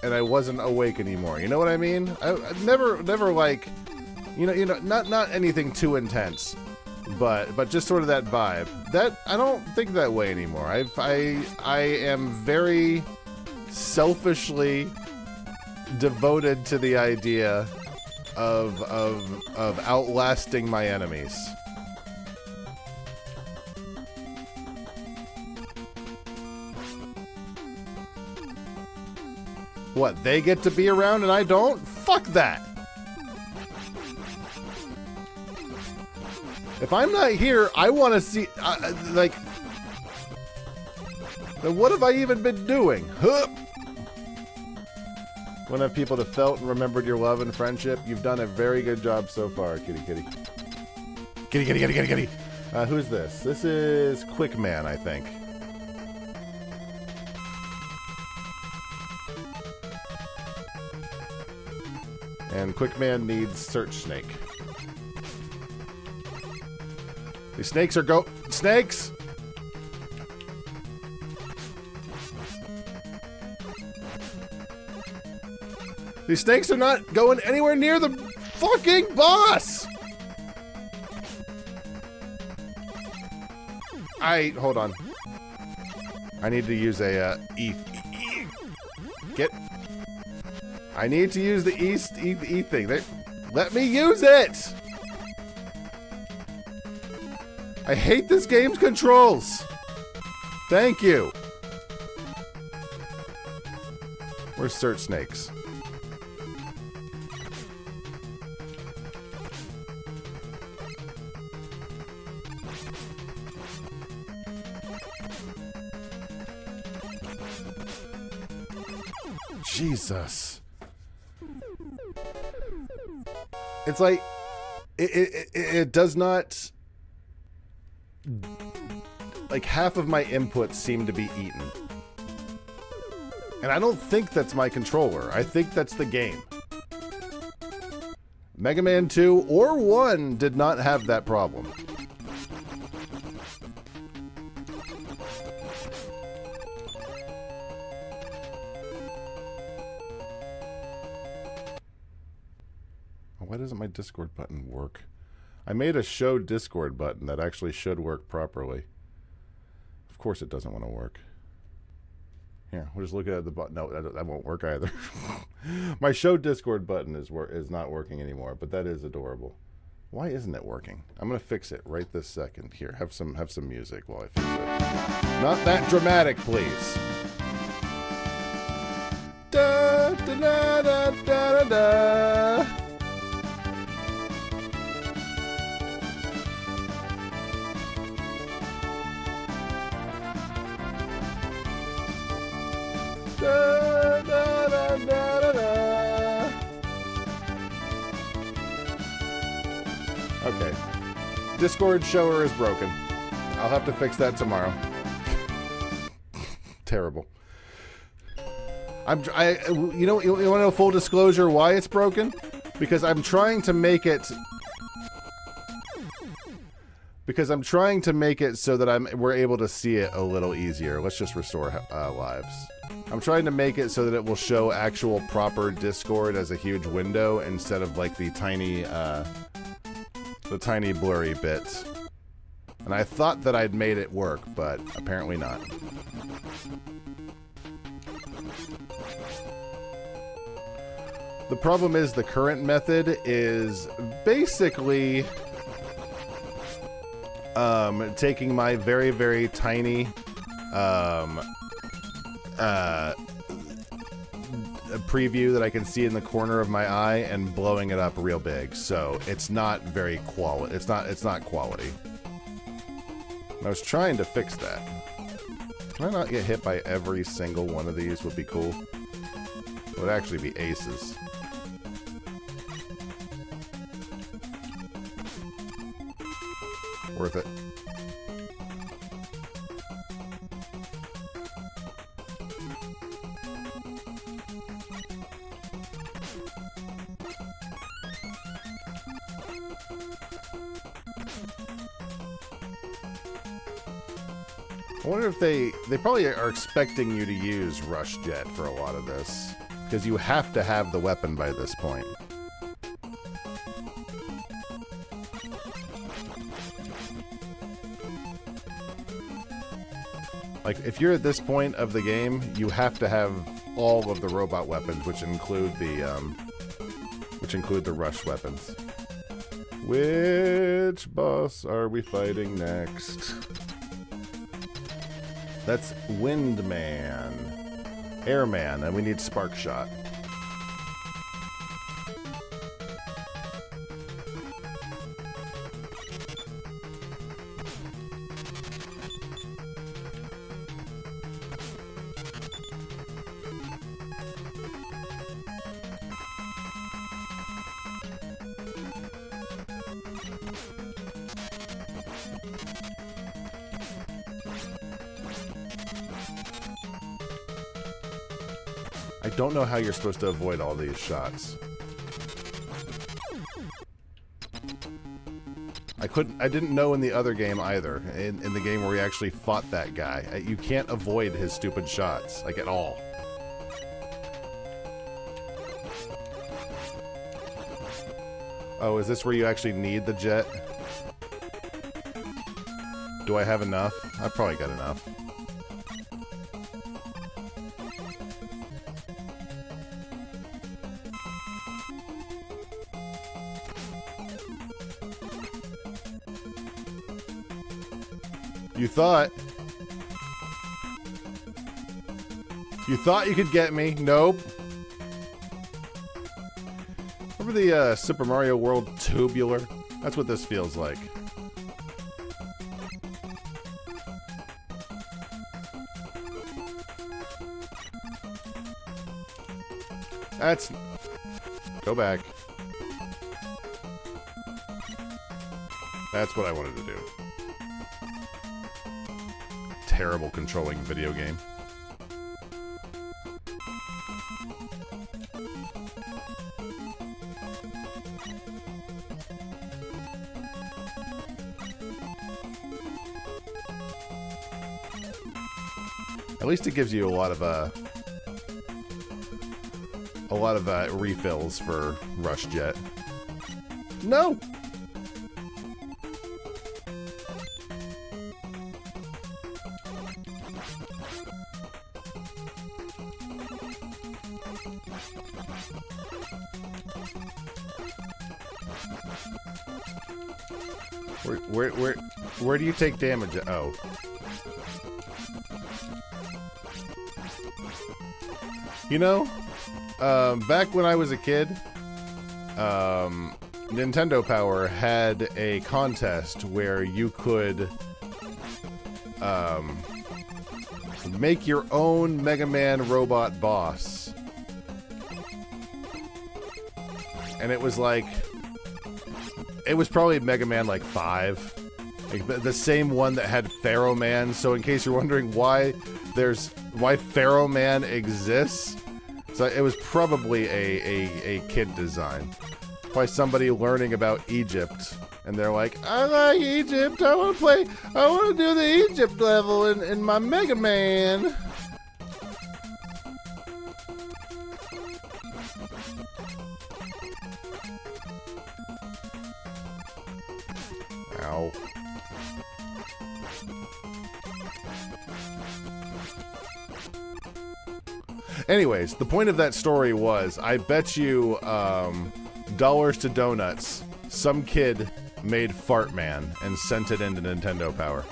and I wasn't awake anymore. You know what I mean? I never like, you know, not anything too intense, but just sort of that vibe. That I don't think that way anymore. I am very selfishly devoted to the idea of outlasting my enemies. What, they get to be around and I don't? Fuck that! If I'm not here, I want to see, like... Then what have I even been doing? Huh! Want to have people that felt and remembered your love and friendship? You've done a very good job so far, kitty kitty. Kitty kitty kitty kitty kitty! Who's this? This is Quick Man, I think. And Quick Man needs Search Snake. These snakes are snakes! These snakes are not going anywhere near the fucking boss! Hold on. I need to use a, I need to use the E thing. Let me use it! I hate this game's controls! Thank you. Where's Search Snakes? Jesus. It's like it does not, like, half of my inputs seem to be eaten. And I don't think that's my controller. I think that's the game. Mega Man 2 or 1 did not have that problem. Why doesn't my Discord button work? I made a show Discord button that actually should work properly. Of course it doesn't want to work. Here, we'll just look at the button. No, that won't work either. My show Discord button is not working anymore, but that is adorable. Why isn't it working? I'm gonna fix it right this second. Here, have some music while I fix it. Not that dramatic, please. Da da da da da da. Da, da, da, da, da, da. Okay. Discord shower is broken. I'll have to fix that tomorrow. Terrible. You know, you want to know full disclosure why it's broken? Because I'm trying to make it so that we're able to see it a little easier. Let's just restore lives. I'm trying to make it so that it will show actual proper Discord as a huge window instead of like the tiny blurry bits. And I thought that I'd made it work, but apparently not. The problem is the current method is basically taking my very, very tiny a preview that I can see in the corner of my eye and blowing it up real big. So it's not very quality. It's not quality. I was trying to fix that. Can I not get hit by every single one of these would be cool. It would actually be aces. Worth it. I wonder if they probably are expecting you to use Rush Jet for a lot of this, because you have to have the weapon by this point. Like, if you're at this point of the game, you have to have all of the robot weapons, which include the rush weapons. Which boss are we fighting next? That's Windman. Airman, and we need Spark Shot. I don't know how you're supposed to avoid all these shots. I didn't know in the other game either. In the game where we actually fought that guy. You can't avoid his stupid shots, like, at all. Oh, is this where you actually need the jet? Do I have enough? I've probably got enough. You thought. You thought you could get me? Nope. Remember the Super Mario World tubular? That's what this feels like. That's... Go back. That's what I wanted to do. Terrible controlling video game. At least it gives you a lot of refills for Rush Jet. No. Where do you take damage? Oh. You know, back when I was a kid, Nintendo Power had a contest where you could make your own Mega Man robot boss. And it was like, it was probably Mega Man like 5. Like the same one that had Pharaoh Man. So in case you're wondering why Pharaoh Man exists, so it was probably a kid design. By somebody learning about Egypt. And they're like, I like Egypt, I want to do the Egypt level in my Mega Man. Ow. Anyways, the point of that story was, I bet you, dollars to donuts, some kid made Fart Man and sent it into Nintendo Power.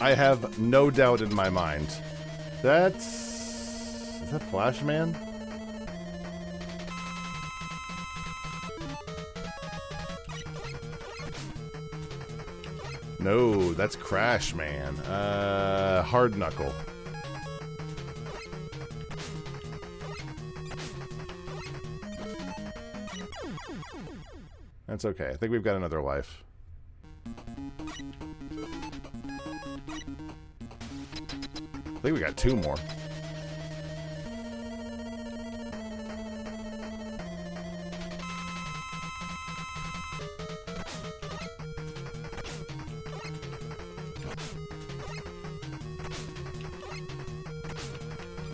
I have no doubt in my mind. Is that Flash Man? No, that's Crash Man. Hard Knuckle. That's okay. I think we've got another life. I think we got 2 more.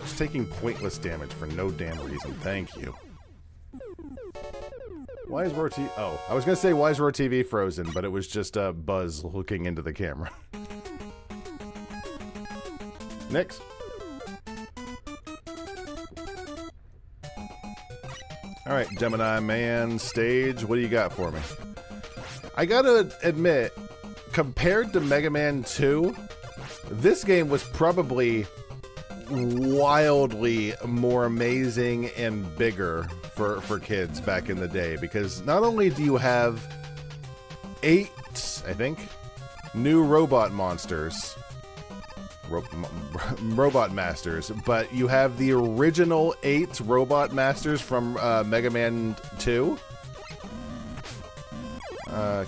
Just taking pointless damage for no damn reason. Thank you. Why is Roar TV? Oh, I was gonna say why is Roar TV frozen, but it was just Buzz looking into the camera. Next. All right, Gemini Man stage. What do you got for me? I gotta admit, compared to Mega Man 2, this game was probably wildly more amazing and bigger for kids back in the day, because not only do you have 8, I think, new robot monsters, robot masters, but you have the original 8 robot masters from Mega Man 2.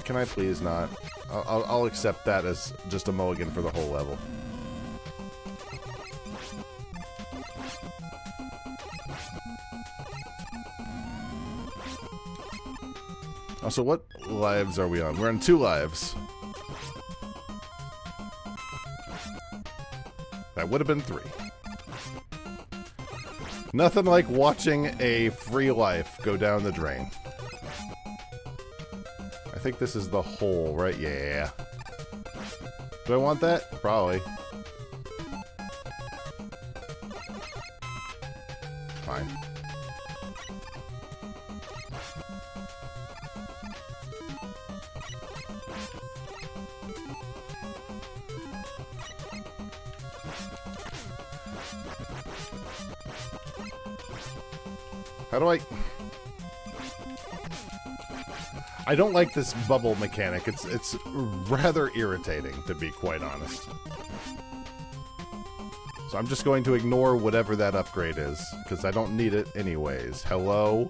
Can I please not? I'll accept that as just a mulligan for the whole level. Also, what lives are we on? We're on 2 lives. That would have been 3. Nothing like watching a free life go down the drain. I think this is the hole, right? Yeah. Do I want that? Probably. Fine. How do I don't like this bubble mechanic. It's rather irritating, to be quite honest. So I'm just going to ignore whatever that upgrade is, because I don't need it anyways. Hello?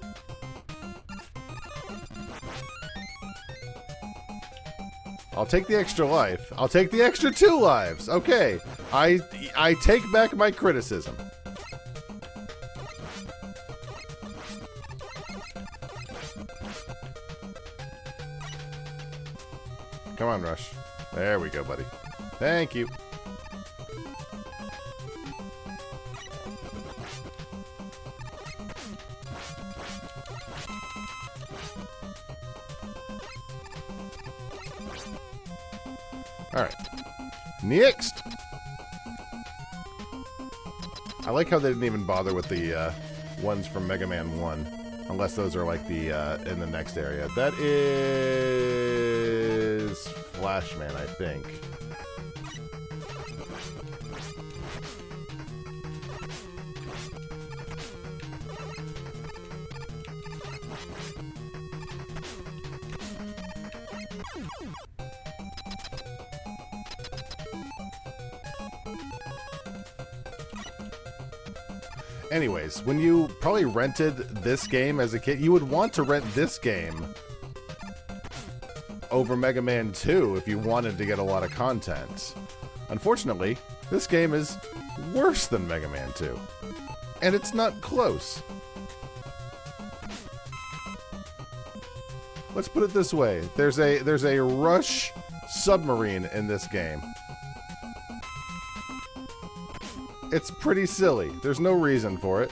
I'll take the extra life. I'll take the extra 2 lives. Okay. I take back my criticism. Come on, Rush. There we go, buddy. Thank you. Alright. Next! I like how they didn't even bother with the ones from Mega Man 1. Unless those are like the in the next area. That is Flashman, I think. Anyways, when you probably rented this game as a kid, you would want to rent this game over Mega Man 2 if you wanted to get a lot of content. Unfortunately, this game is worse than Mega Man 2. And it's not close. Let's put it this way. There's a Rush submarine in this game. It's pretty silly. There's no reason for it.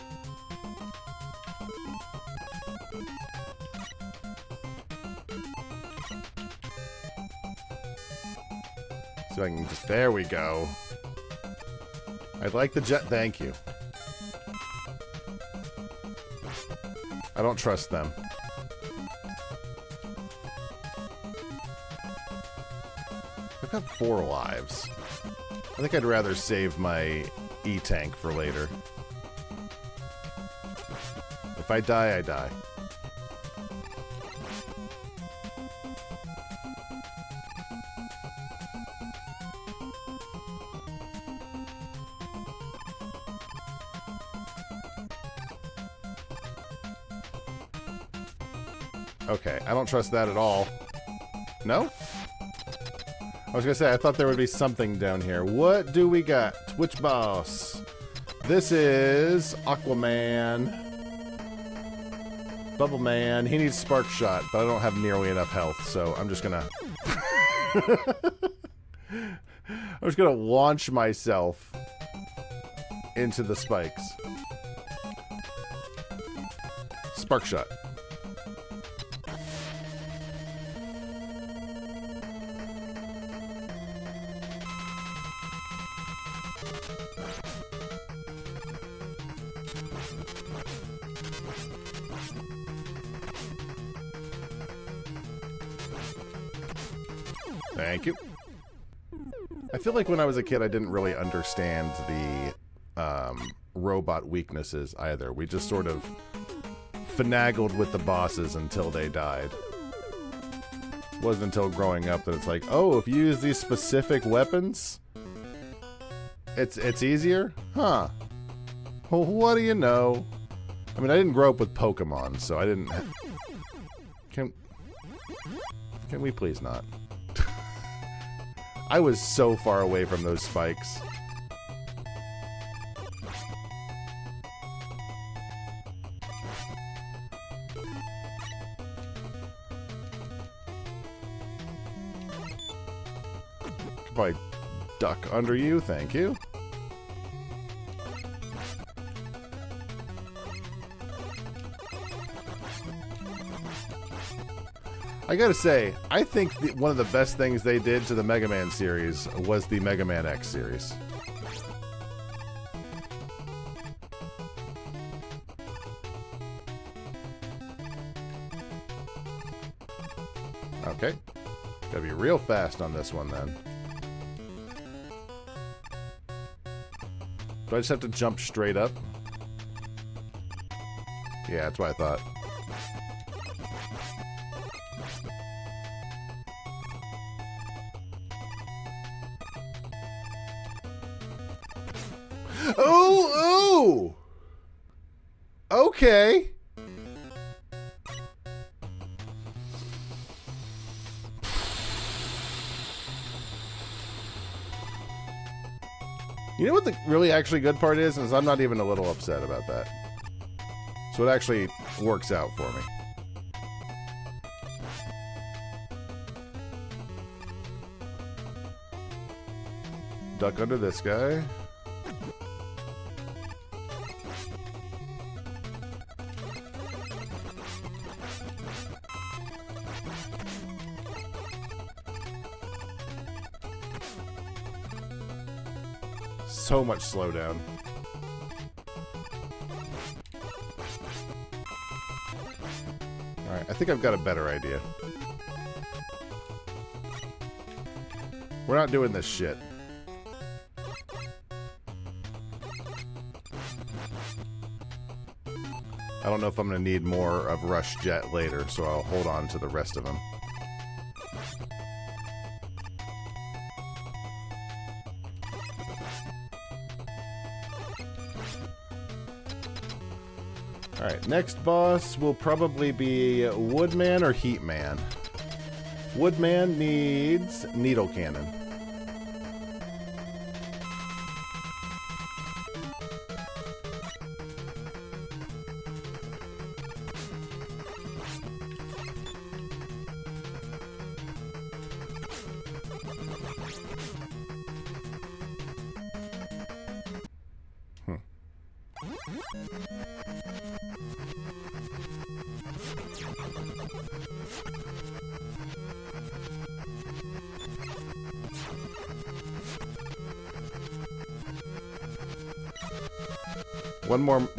So I can just... There we go. I'd like the jet... Thank you. I don't trust them. I've got 4 lives. I think I'd rather save my E-tank for later. If I die, I die. Okay, I don't trust that at all. No? I was gonna say, I thought there would be something down here. What do we got? Which boss? This is Aquaman. Bubble Man. He needs Spark Shot, but I don't have nearly enough health, so I'm just gonna... I'm just gonna launch myself into the spikes. Spark Shot. Thank you. I feel like when I was a kid, I didn't really understand the robot weaknesses either. We just sort of finagled with the bosses until they died. It wasn't until growing up that it's like, oh, if you use these specific weapons, it's easier? Huh. Well, what do you know? I mean, I didn't grow up with Pokemon, so I didn't... Can we please not? I was so far away from those spikes. Could probably duck under you, thank you. I gotta say, I think one of the best things they did to the Mega Man series was the Mega Man X series. Okay. Gotta be real fast on this one, then. Do I just have to jump straight up? Yeah, that's what I thought. Oh, oh! Okay. You know what the really actually good part is I'm not even a little upset about that. So it actually works out for me. Duck under this guy. So much slowdown. Alright, I think I've got a better idea. We're not doing this shit. I don't know if I'm going to need more of Rush Jet later, so I'll hold on to the rest of them. Alright, next boss will probably be Woodman or Heatman. Woodman needs Needle Cannon.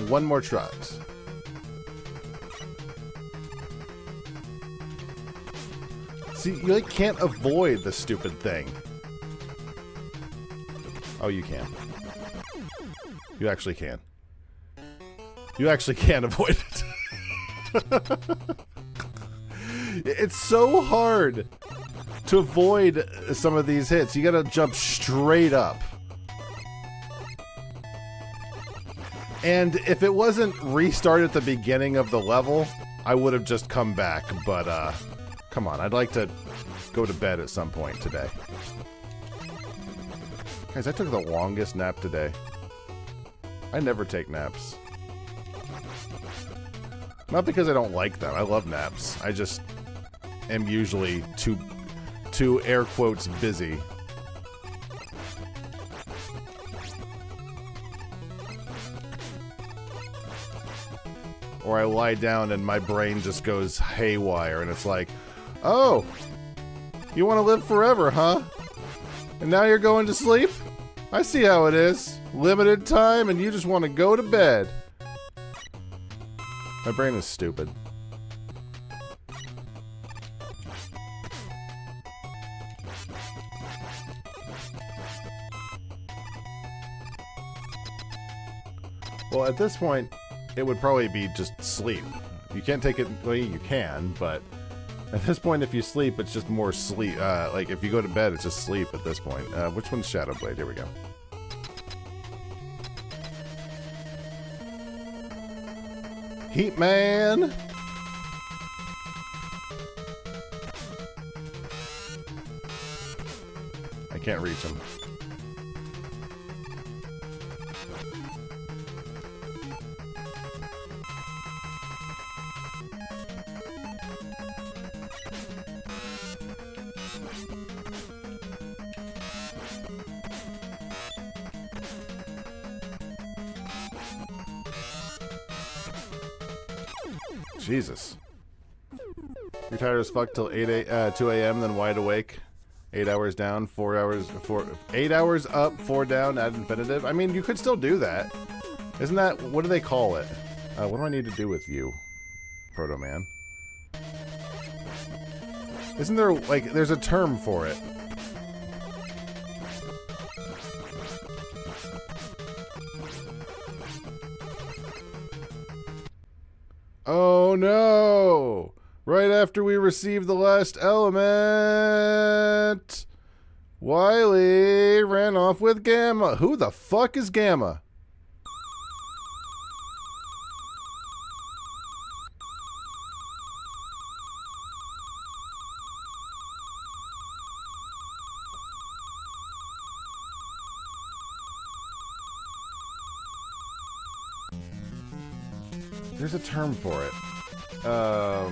One more trot. See, you like can't avoid the stupid thing. Oh, you can. You actually can. You actually can avoid it. It's so hard to avoid some of these hits. You gotta jump straight up. And if it wasn't restart at the beginning of the level, I would have just come back. But, come on. I'd like to go to bed at some point today. Guys, I took the longest nap today. I never take naps. Not because I don't like them. I love naps. I just am usually too air quotes busy. Or I lie down and my brain just goes haywire and it's like, oh, you want to live forever, huh? And now you're going to sleep? I see how it is. Limited time and you just want to go to bed. My brain is stupid. Well, at this point, it would probably be just sleep. You can't take it, well, you can, but at this point, if you sleep, it's just more sleep. Like, if you go to bed, it's just sleep at this point. Which one's Shadow Blade? Here we go. Heatman! I can't reach him. Jesus. You're tired as fuck till 2 a.m., then wide awake. 8 hours down, 8 hours up, 4 down, ad infinitive. I mean, you could still do that. Isn't that, what do they call it? What do I need to do with you, Proto Man? Isn't there, like, there's a term for it. Oh no! Right after we received the last element, Wily ran off with Gamma. Who the fuck is Gamma? There's a term for it. I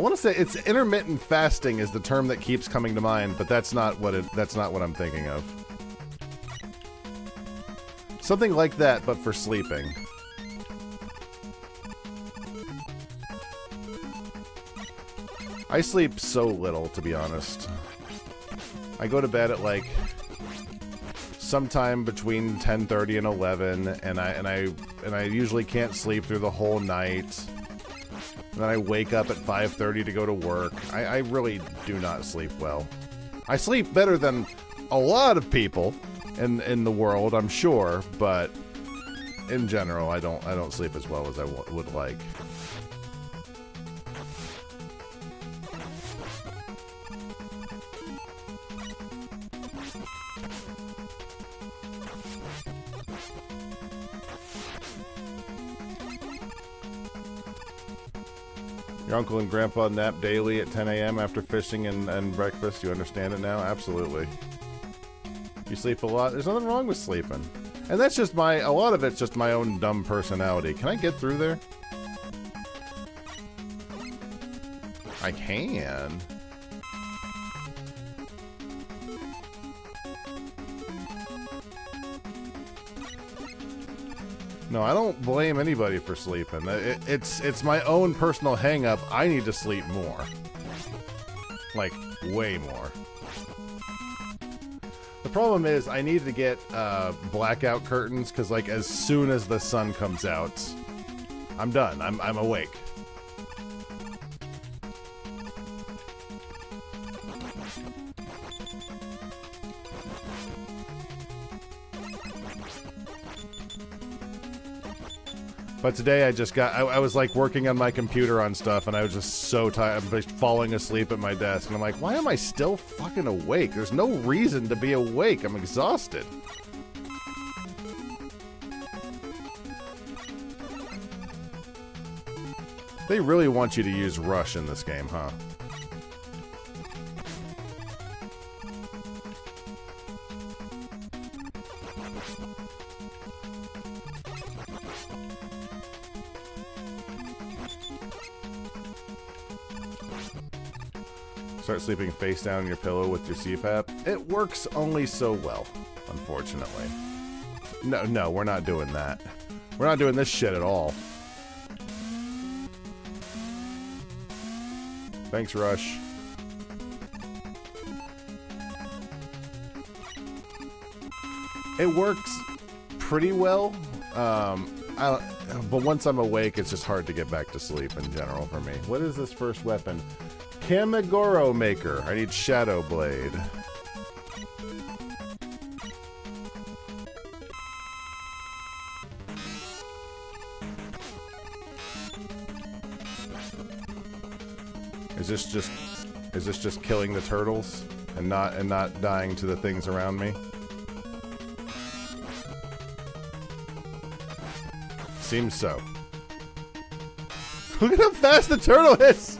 want to say it's intermittent fasting is the term that keeps coming to mind, but that's not what I'm thinking of. Something like that, but for sleeping. I sleep so little, to be honest. I go to bed at like sometime between 10:30 and 11, and I usually can't sleep through the whole night. And then I wake up at 5:30 to go to work. I really do not sleep well. I sleep better than a lot of people in the world, I'm sure, but in general, I don't sleep as well as I would like. Your uncle and grandpa nap daily at 10 a.m. after fishing and breakfast. You understand it now? Absolutely. You sleep a lot. There's nothing wrong with sleeping. And that's just a lot of it's just my own dumb personality. Can I get through there? I can. No, I don't blame anybody for sleeping. It's my own personal hang-up. I need to sleep more. Like, way more. The problem is, I need to get blackout curtains, because, like, as soon as the sun comes out, I'm done. I'm awake. But today I was like working on my computer on stuff, and I was just so tired. I'm just falling asleep at my desk, and I'm like, why am I still fucking awake? There's no reason to be awake. I'm exhausted. They really want you to use Rush in this game, huh? Start sleeping face down in your pillow with your CPAP. It works only so well, unfortunately. No, we're not doing that. We're not doing this shit at all. Thanks, Rush. It works pretty well. But once I'm awake, it's just hard to get back to sleep in general for me. What is this first weapon? Kamigoro Maker. I need Shadow Blade. Is this just killing the turtles and not dying to the things around me? Seems so. Look at how fast the turtle is!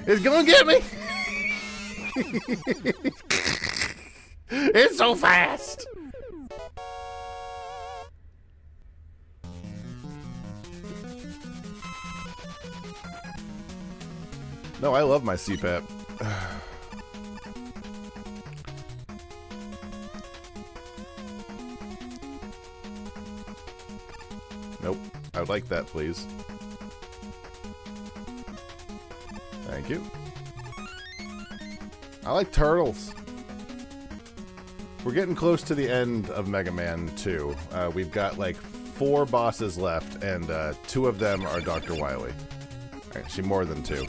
It's gonna get me! It's so fast! No, I love my CPAP. Nope. I would like that, please. Thank you. I like turtles. We're getting close to the end of Mega Man 2. We've got like 4 bosses left, and 2 of them are Dr. Wily. Actually, more than 2.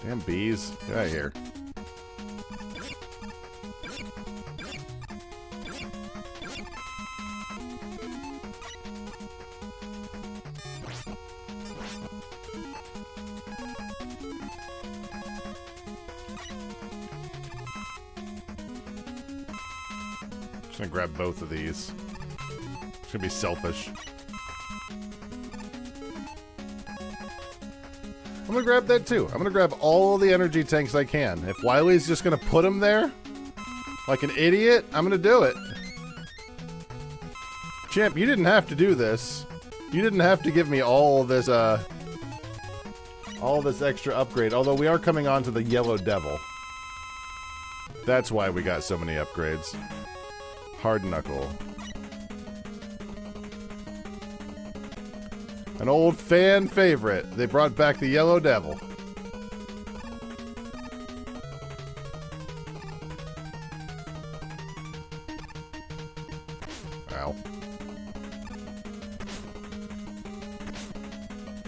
Damn bees. Get out of here. Just gonna grab both of these. It's gonna be selfish. I'm gonna grab that too. I'm gonna grab all the energy tanks I can. If Wiley's just gonna put them there like an idiot, I'm gonna do it. Champ, you didn't have to do this. You didn't have to give me all this extra upgrade. Although we are coming on to the Yellow Devil. That's why we got so many upgrades. Hard Knuckle. An old fan favorite. They brought back the Yellow Devil. Ow.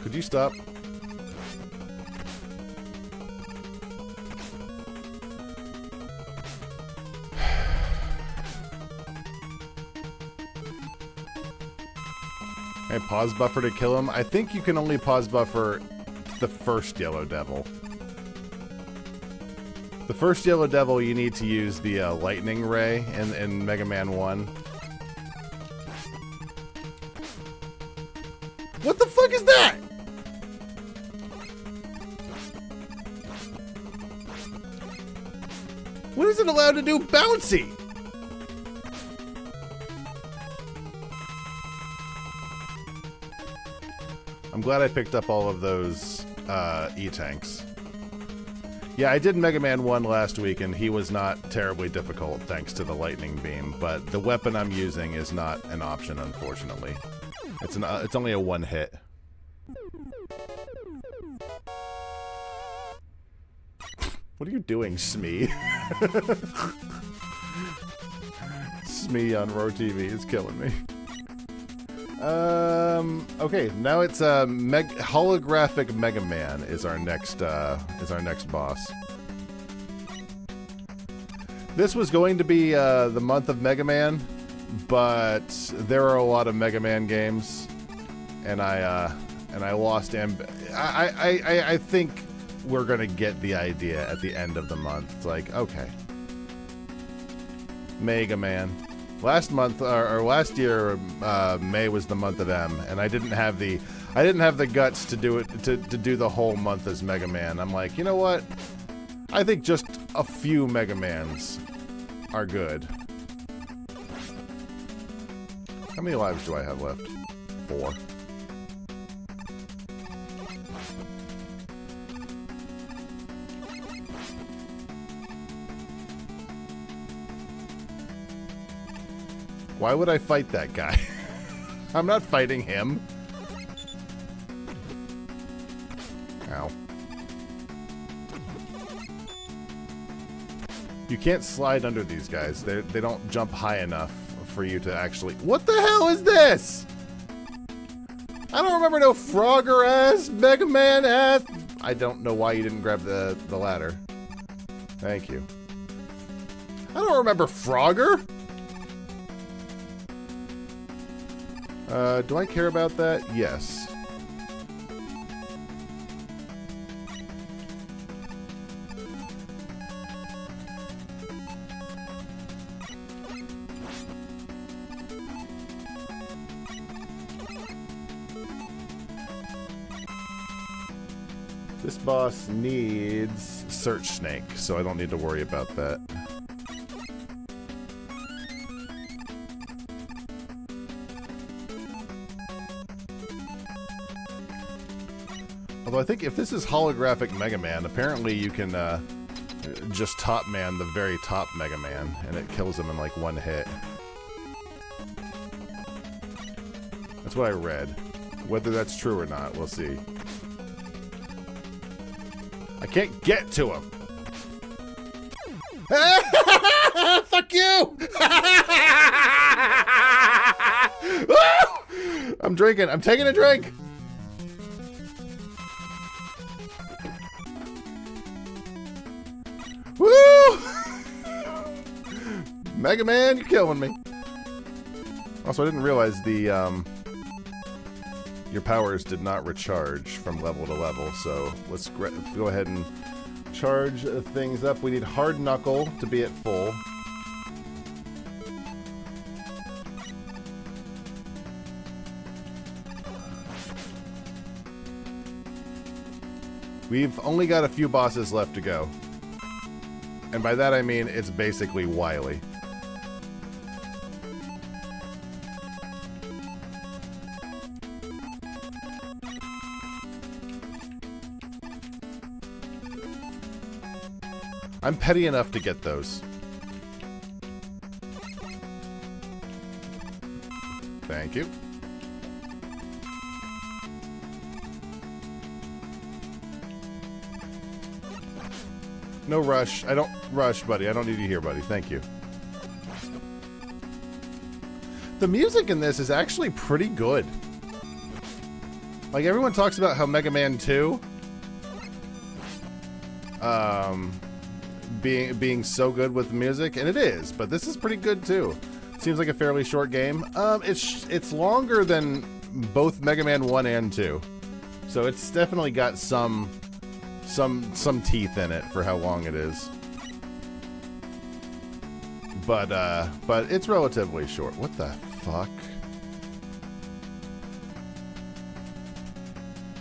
Could you stop? Hey, pause buffer to kill him. I think you can only pause buffer the first Yellow Devil. The first Yellow Devil, you need to use the lightning ray in Mega Man 1. What the fuck is that? What is it allowed to do bouncy? I'm glad I picked up all of those E-Tanks. Yeah, I did Mega Man 1 last week, and he was not terribly difficult thanks to the lightning beam, but the weapon I'm using is not an option, unfortunately. It's only a one hit. What are you doing, Smee? Smee on Roar TV is killing me. Okay, now it's holographic Mega Man is our next boss. This was going to be the month of Mega Man, but there are a lot of Mega Man games, and I lost I think we're gonna get the idea at the end of the month. It's like, okay, Mega Man. Last month or last year, May was the month of M, and I didn't have the guts to do it to do the whole month as Mega Man. I'm like, you know what? I think just a few Mega Mans are good. How many lives do I have left? 4. Why would I fight that guy? I'm not fighting him. Ow. You can't slide under these guys. They don't jump high enough for you to actually... What the hell is this? I don't remember no Frogger ass, Mega Man ass. I don't know why you didn't grab the ladder. Thank you. I don't remember Frogger. Do I care about that? Yes. This boss needs Search Snake, so I don't need to worry about that. Although I think if this is holographic Mega Man, apparently you can just Top Man the very top Mega Man, and it kills him in like one hit. That's what I read. Whether that's true or not, we'll see. I can't get to him! Fuck you! I'm drinking. I'm taking a drink! Mega Man, you're killing me. Also, I didn't realize the your powers did not recharge from level to level, so let's go ahead and charge things up. We need Hard Knuckle to be at full. We've only got a few bosses left to go. And by that I mean it's basically Wily. I'm petty enough to get those. Thank you. No rush. I don't rush, buddy. I don't need you here, buddy. Thank you. The music in this is actually pretty good. Like, everyone talks about how Mega Man 2 being so good with the music, and it is, but this is pretty good too. Seems like a fairly short game. It's longer than both Mega Man 1 and 2. So it's definitely got some teeth in it for how long it is. But it's relatively short. What the fuck?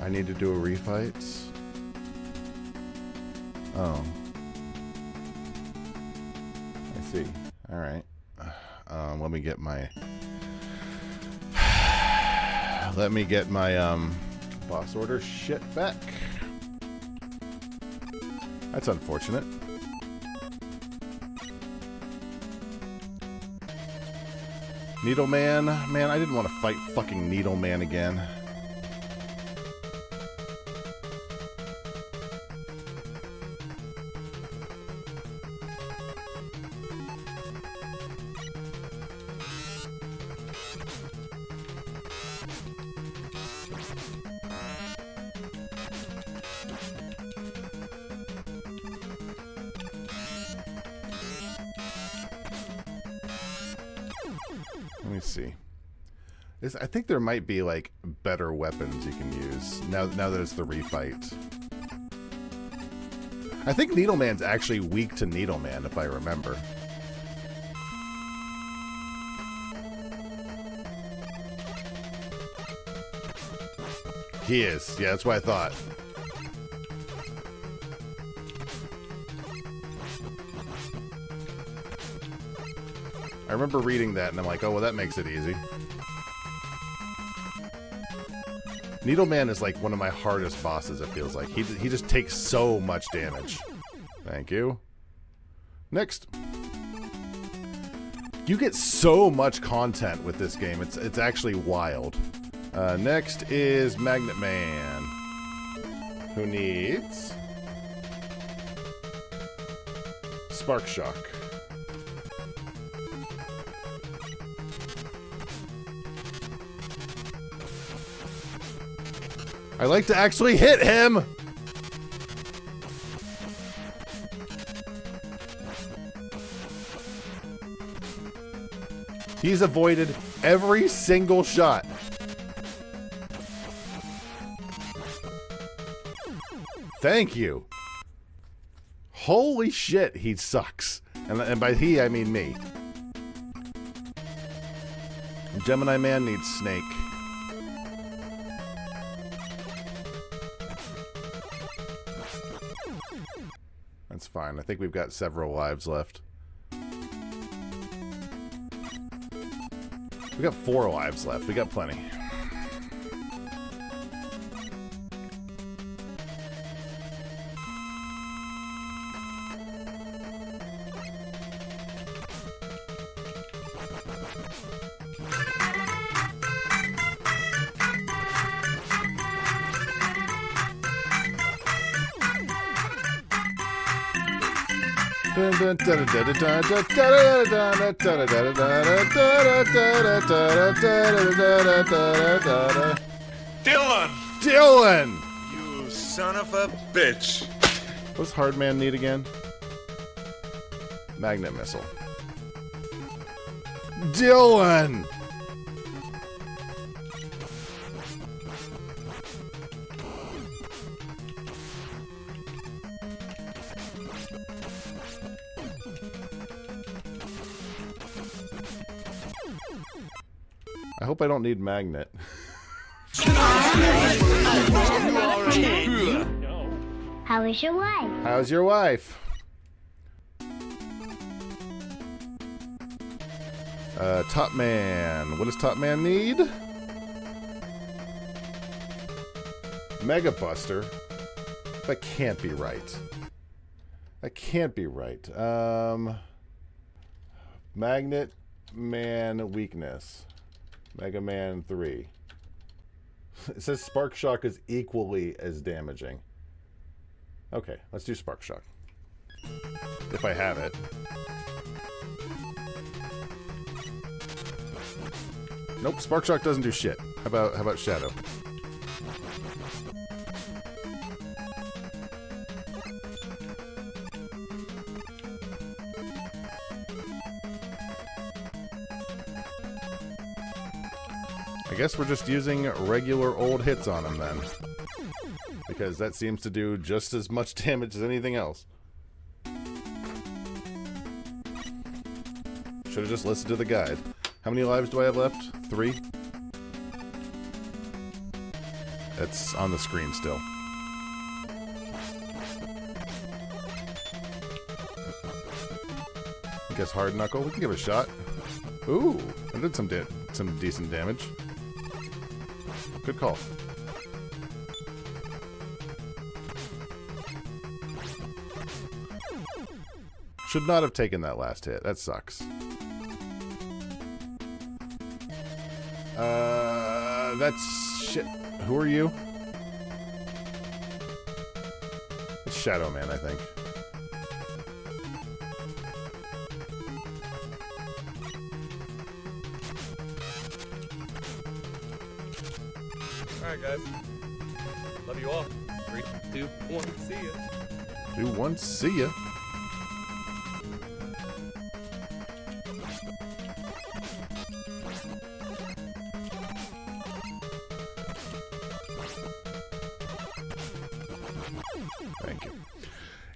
I need to do a refight? Oh. I see. Alright. Let me get my... Let me get my, boss order shit back. That's unfortunate. Needle Man? Man, I didn't want to fight fucking Needle Man again. Let me see. I think there might be like better weapons you can use now that it's the refight. I think Needle Man's actually weak to Needle Man, if I remember. He is. Yeah, that's what I thought. I remember reading that, and I'm like, oh, well, that makes it easy. Needle Man is like one of my hardest bosses, it feels like. He just takes so much damage. Thank you. Next. You get so much content with this game. It's actually wild. Next is Magnet Man, who needs Spark Shock. I like to actually hit him! He's avoided every single shot. Thank you. Holy shit, he sucks. And by he, I mean me. Gemini Man needs Snake. That's fine. I think we've got several lives left. We got 4 lives left. We got plenty. Dylan! You son of a bitch. What's Hardman need again? Magnet Missile. Dylan! I hope I don't need magnet. How is your wife? How's your wife? Top Man. What does Top Man need? Mega Buster. That can't be right. That can't be right. Magnet Man weakness. Mega Man 3. It says Spark Shock is equally as damaging. Okay, let's do Spark Shock. If I have it. Nope, Spark Shock doesn't do shit. How about Shadow? I guess we're just using regular old hits on him then. Because that seems to do just as much damage as anything else. Should have just listened to the guide. How many lives do I have left? 3? It's on the screen still. I guess Hard Knuckle. We can give it a shot. Ooh, that did some decent damage. Good call. Should not have taken that last hit. That sucks. That's shit. Who are you? It's Shadow Man, I think. Alright, guys. Love you all. 3, 2, 1. See ya. 2, 1. See ya. Thank you.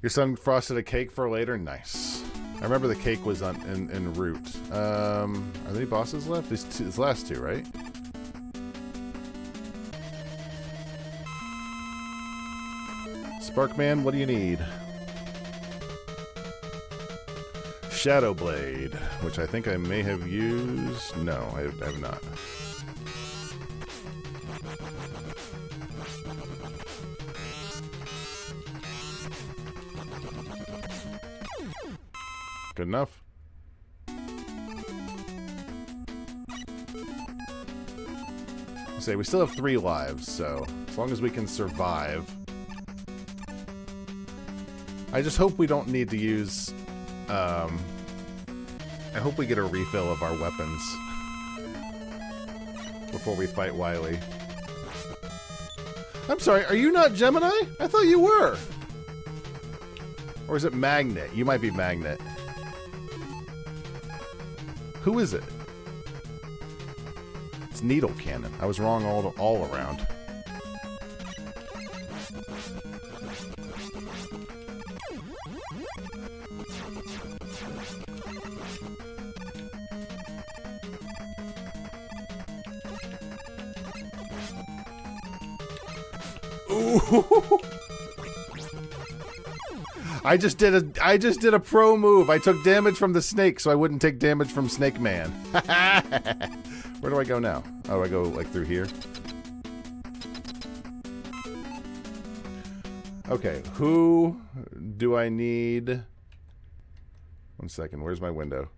Your son frosted a cake for later? Nice. I remember the cake was en route. Are there any bosses left? These last 2, right? Sparkman, what do you need? Shadow Blade, which I think I may have used. No, I have not. Good enough. Say we still have 3 lives, so as long as we can survive. I just hope we don't need to use. I hope we get a refill of our weapons before we fight Wily. I'm sorry, are you not Gemini? I thought you were. Or is it Magnet? You might be Magnet. Who is it? It's Needle Cannon. I was wrong all around. Ooh. I just did a pro move. I took damage from the snake so I wouldn't take damage from Snake Man. Where do I go now? Oh, I go like through here. Okay, who do I need? 1 second, where's my window?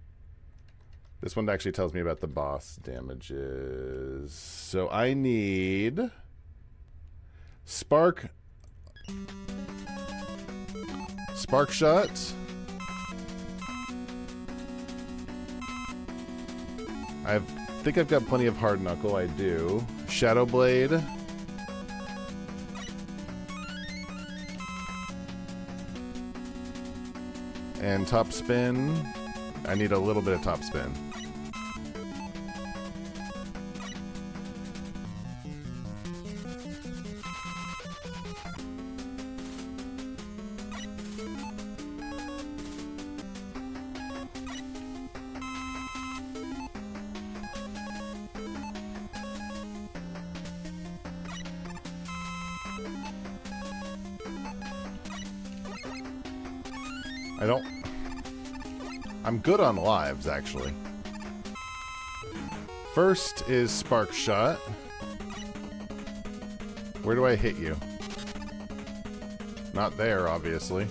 This one actually tells me about the boss damages. So I need Spark Shot. I think I've got plenty of Hard Knuckle. I do. Shadow Blade. And Top Spin. I need a little bit of Top Spin. I'm good on lives, actually. First is Spark Shot. Where do I hit you? Not there, obviously.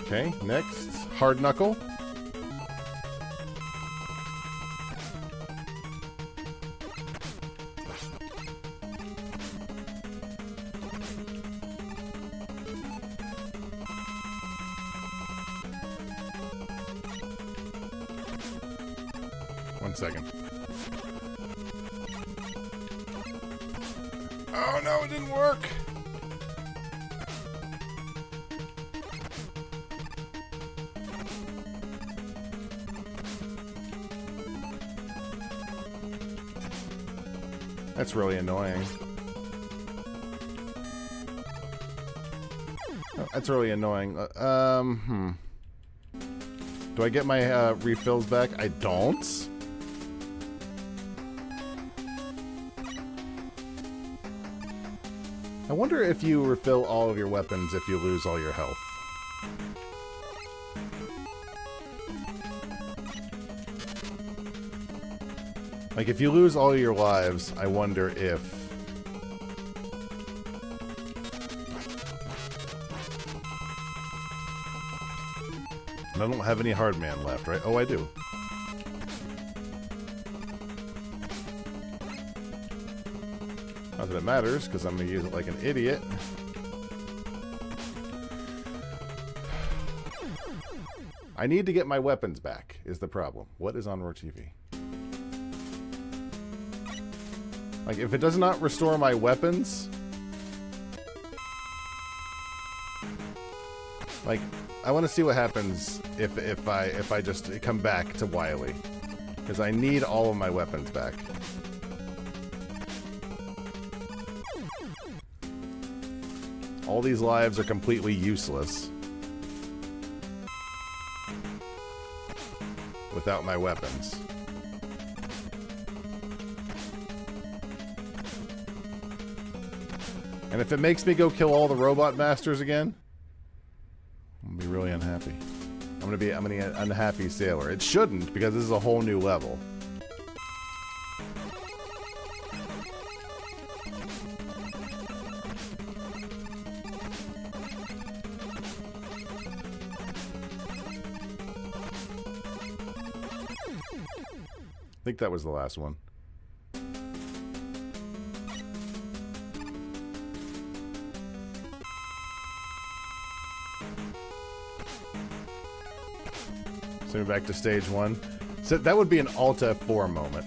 Okay, next, Hard Knuckle. One second. Oh no, it didn't work! That's really annoying. Oh, that's really annoying. Do I get my refills back? I don't. I wonder if you refill all of your weapons if you lose all your health. Like, if you lose all your lives, I wonder if... And I don't have any hard man left, right? Oh, I do. Not that it matters, because I'm going to use it like an idiot. I need to get my weapons back, is the problem. What is on Roar TV? Like, if it does not restore my weapons... Like, I want to see what happens if I just come back to Wily. Because I need all of my weapons back. All these lives are completely useless without my weapons. And if it makes me go kill all the robot masters again, I'm gonna be really unhappy. I'm gonna be an unhappy sailor. It shouldn't, because this is a whole new level. I think that was the last one. Send me back to stage 1. So that would be an Alt F4 moment.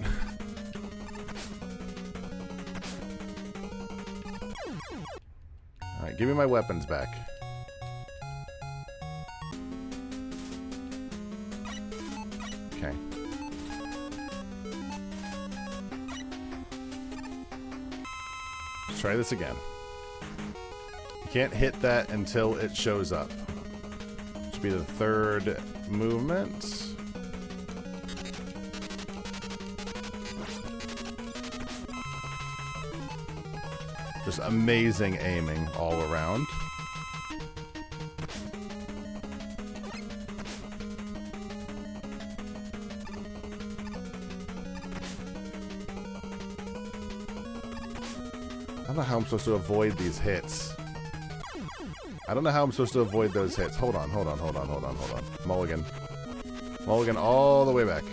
Alright, give me my weapons back. Okay. Let's try this again. You can't hit that until it shows up. Should be the third movement. Just amazing aiming all around. I don't know how I'm supposed to avoid these hits. I don't know how I'm supposed to avoid those hits. Hold on. Mulligan. Mulligan all the way back.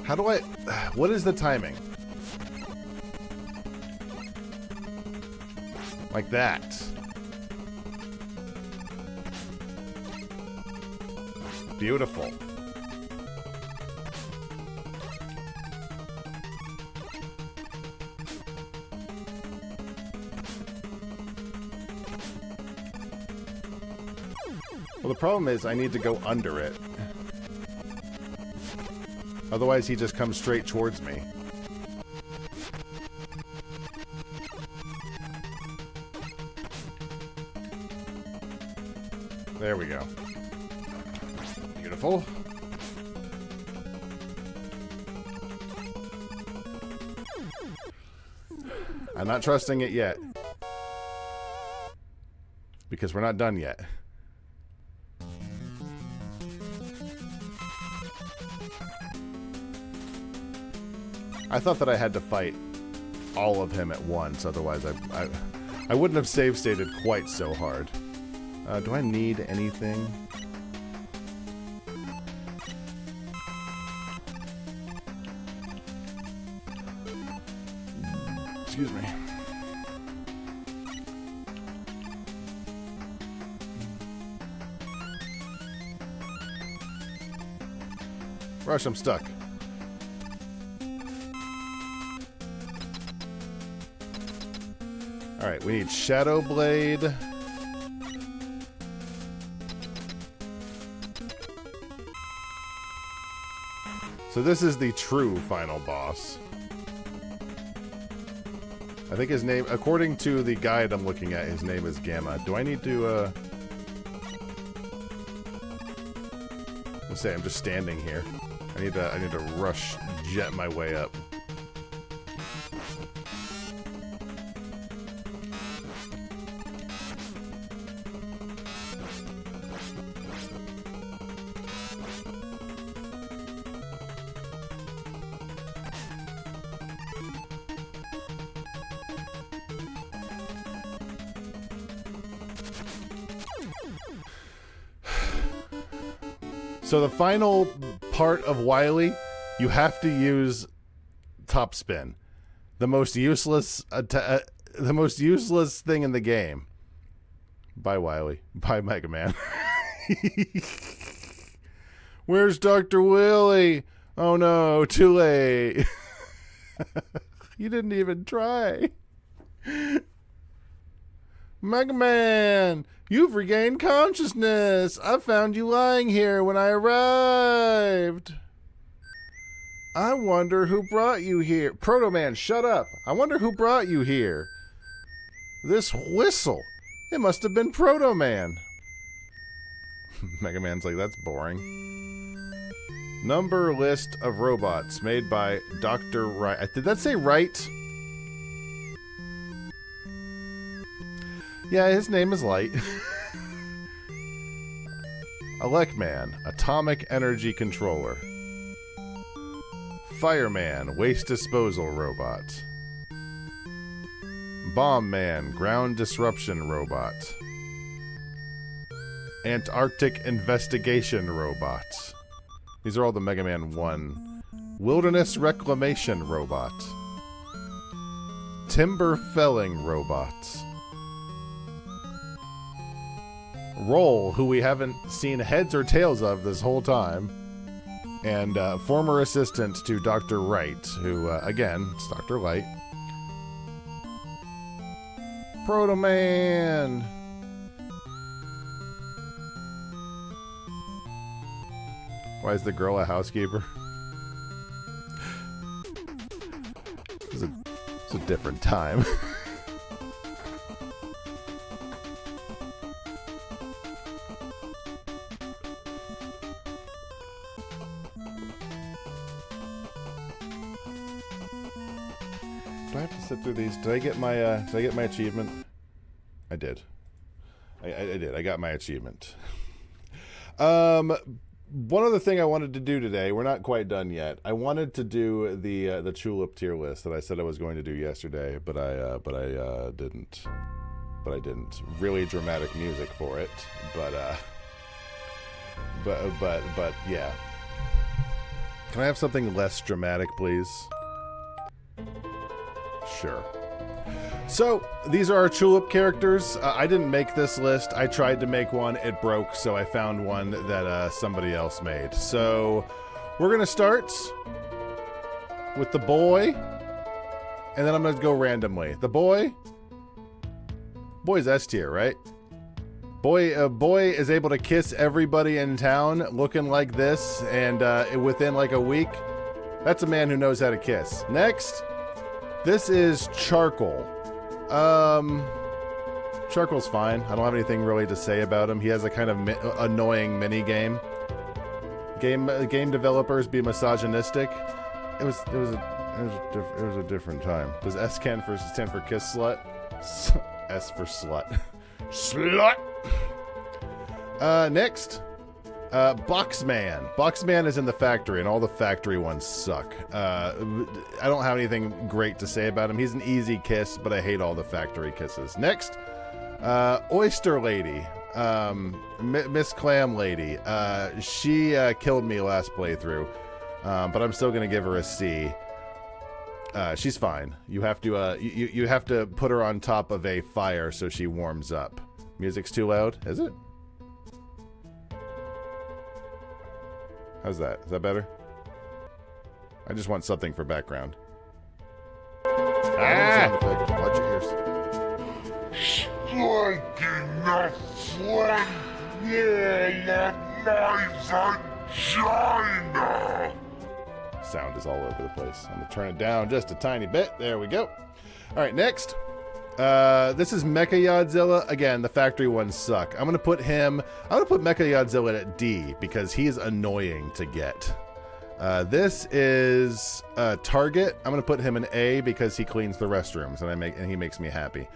How do I... What is the timing? Like that. Beautiful. Well, the problem is I need to go under it. Otherwise, he just comes straight towards me. There we go. Beautiful. I'm not trusting it yet. Because we're not done yet. I thought that I had to fight all of him at once, otherwise I wouldn't have save stated quite so hard. Do I need anything? Excuse me. Rush, I'm stuck. Alright, we need Shadow Blade. So this is the true final boss. I think his name, according to the guide I'm looking at, his name is Gamma. Do I need to, let's say I'm just standing here. I need to rush jet my way up. So the final part of Wily, you have to use top spin, the most useless thing in the game. Bye Wily, bye Mega Man. Where's Dr. Willy? Oh no, too late. You didn't even try. Mega Man, you've regained consciousness. I found you lying here when I arrived. I wonder who brought you here. Proto Man, shut up. I wonder who brought you here. This whistle. It must have been Proto Man. Mega Man's like, that's boring. Number list of robots made by Dr. Wright. Did that say Wright? Yeah, his name is Light. Elecman, Atomic Energy Controller. Fireman, Waste Disposal Robot. Bomb Man, Ground Disruption Robot. Antarctic Investigation Robot. These are all the Mega Man 1. Wilderness Reclamation Robot. Timber Felling Robot. Roll, who we haven't seen heads or tails of this whole time, and former assistant to Dr. Wright, who, again, it's Dr. Light. Proto Man! Why is the girl a housekeeper? It's a different time. Do I have to sit through these? Did I get my achievement? I did. I did. I got my achievement. One other thing I wanted to do today, we're not quite done yet. I wanted to do the Tulip tier list that I said I was going to do yesterday, but I didn't. But I didn't. Really dramatic music for it, but yeah. Can I have something less dramatic, please? Sure. So, these are our Tulip characters. I didn't make this list. I tried to make one. It broke, so I found one that somebody else made. So, we're going to start with the boy, and then I'm going to go randomly. The boy's S tier, right? Boy is able to kiss everybody in town looking like this, and within like a week. That's a man who knows how to kiss. Next, this is Charcoal. Charcoal's fine. I don't have anything really to say about him. He has a kind of annoying mini game. Game developers be misogynistic. It was a different time. Does S stand for kiss slut? S for slut. Slut. Next, Boxman. Boxman is in the factory, and all the factory ones suck. I don't have anything great to say about him. He's an easy kiss, but I hate all the factory kisses. Next, Oyster Lady. Miss Clam Lady. She killed me last playthrough, but I'm still gonna give her a C. She's fine. You have to you have to put her on top of a fire so she warms up. Music's too loud, is it? How's that? Is that better? I just want something for background. Ah! Watch your ears. Striking the front wall of my vagina! Sound is all over the place. I'm gonna turn it down just a tiny bit. There we go. All right, next. This is Mechagodzilla. Again, the factory ones suck. I'm gonna put Mechagodzilla at D because he's annoying to get. This is Target. I'm gonna put him in A because he cleans the restrooms and he makes me happy.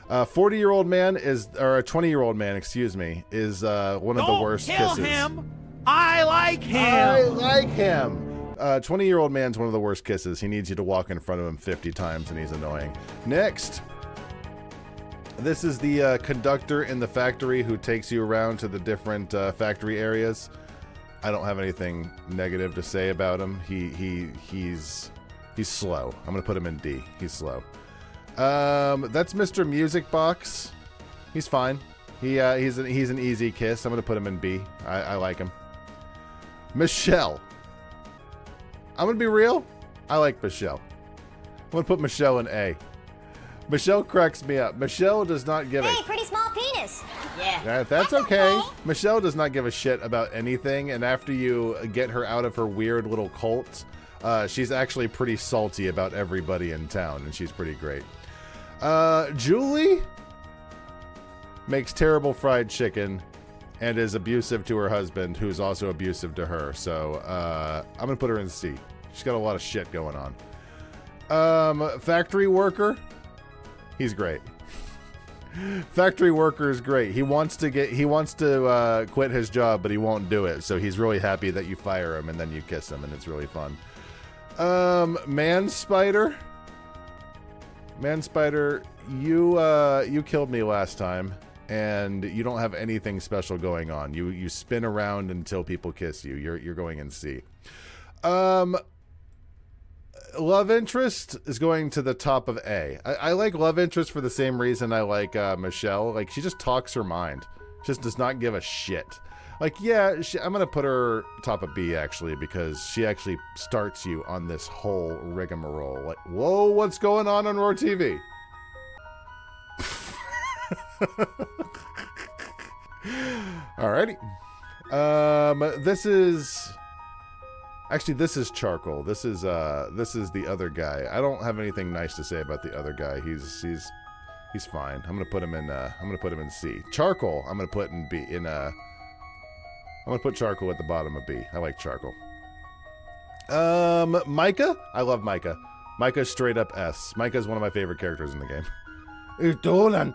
40-year-old man is, or a 20-year-old man, excuse me, is one of the worst kisses. Don't kill him. I like him. I like him. 20-year-old man's one of the worst kisses. He needs you to walk in front of him 50 times and he's annoying. Next. This is the conductor in the factory who takes you around to the different factory areas. I don't have anything negative to say about him. He's slow. I'm gonna put him in D. He's slow. That's Mr. Music Box. He's fine. He's an easy kiss. I'm gonna put him in B. I like him. Michelle. I'm gonna be real. I like Michelle. I'm gonna put Michelle in A. Michelle cracks me up. Michelle does not give Hey, pretty small penis. Yeah. That's okay. Michelle does not give a shit about anything, and after you get her out of her weird little cult, she's actually pretty salty about everybody in town, and she's pretty great. Julie makes terrible fried chicken and is abusive to her husband, who's also abusive to her. So I'm gonna put her in C. She's got a lot of shit going on. Factory worker. He's great. Factory worker is great. He wants to quit his job, but he won't do it. So he's really happy that you fire him and then you kiss him, and it's really fun. Man Spider. Man Spider, you killed me last time, and you don't have anything special going on. You spin around until people kiss you. You're going in C. Love interest is going to the top of A. I like love interest for the same reason I like Michelle. Like, she just talks her mind. Just does not give a shit. Like, yeah, I'm going to put her top of B, actually, because she actually starts you on this whole rigmarole. Like, whoa, what's going on Roar TV? Alrighty. This is... Actually, this is Charcoal. This is the other guy. I don't have anything nice to say about the other guy. He's fine. I'm gonna put him in C. Charcoal, I'm gonna put in B. I'm gonna put Charcoal at the bottom of B. I like Charcoal. Micah. I love Micah. Micah's straight up S. Micah's one of my favorite characters in the game. Udolan.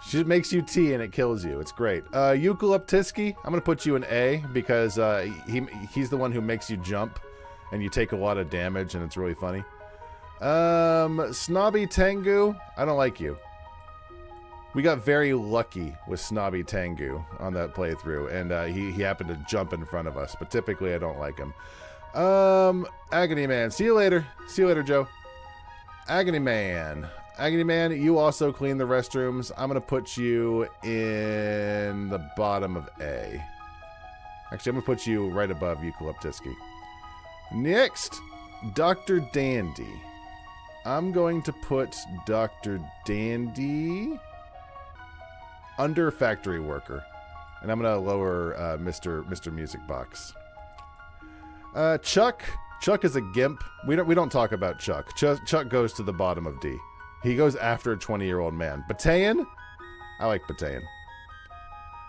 She makes you T and it kills you. It's great. Eucalyptiski, I'm gonna put you in A because he's the one who makes you jump and you take a lot of damage and it's really funny. Snobby Tengu, I don't like you. We got very lucky with Snobby Tengu on that playthrough, and he happened to jump in front of us, but typically I don't like him. Agony Man, see you later. See you later, Joe. Agony Man. Agony Man, you also clean the restrooms. I'm going to put you in the bottom of A. Actually, I'm going to put you right above Eucalyptiski. Next, Dr. Dandy. I'm going to put Dr. Dandy under Factory Worker. And I'm going to lower Mr. Music Box. Chuck. Chuck is a gimp. We don't talk about Chuck. Chuck goes to the bottom of D. He goes after a 20-year-old man. Batayan? I like Batayan.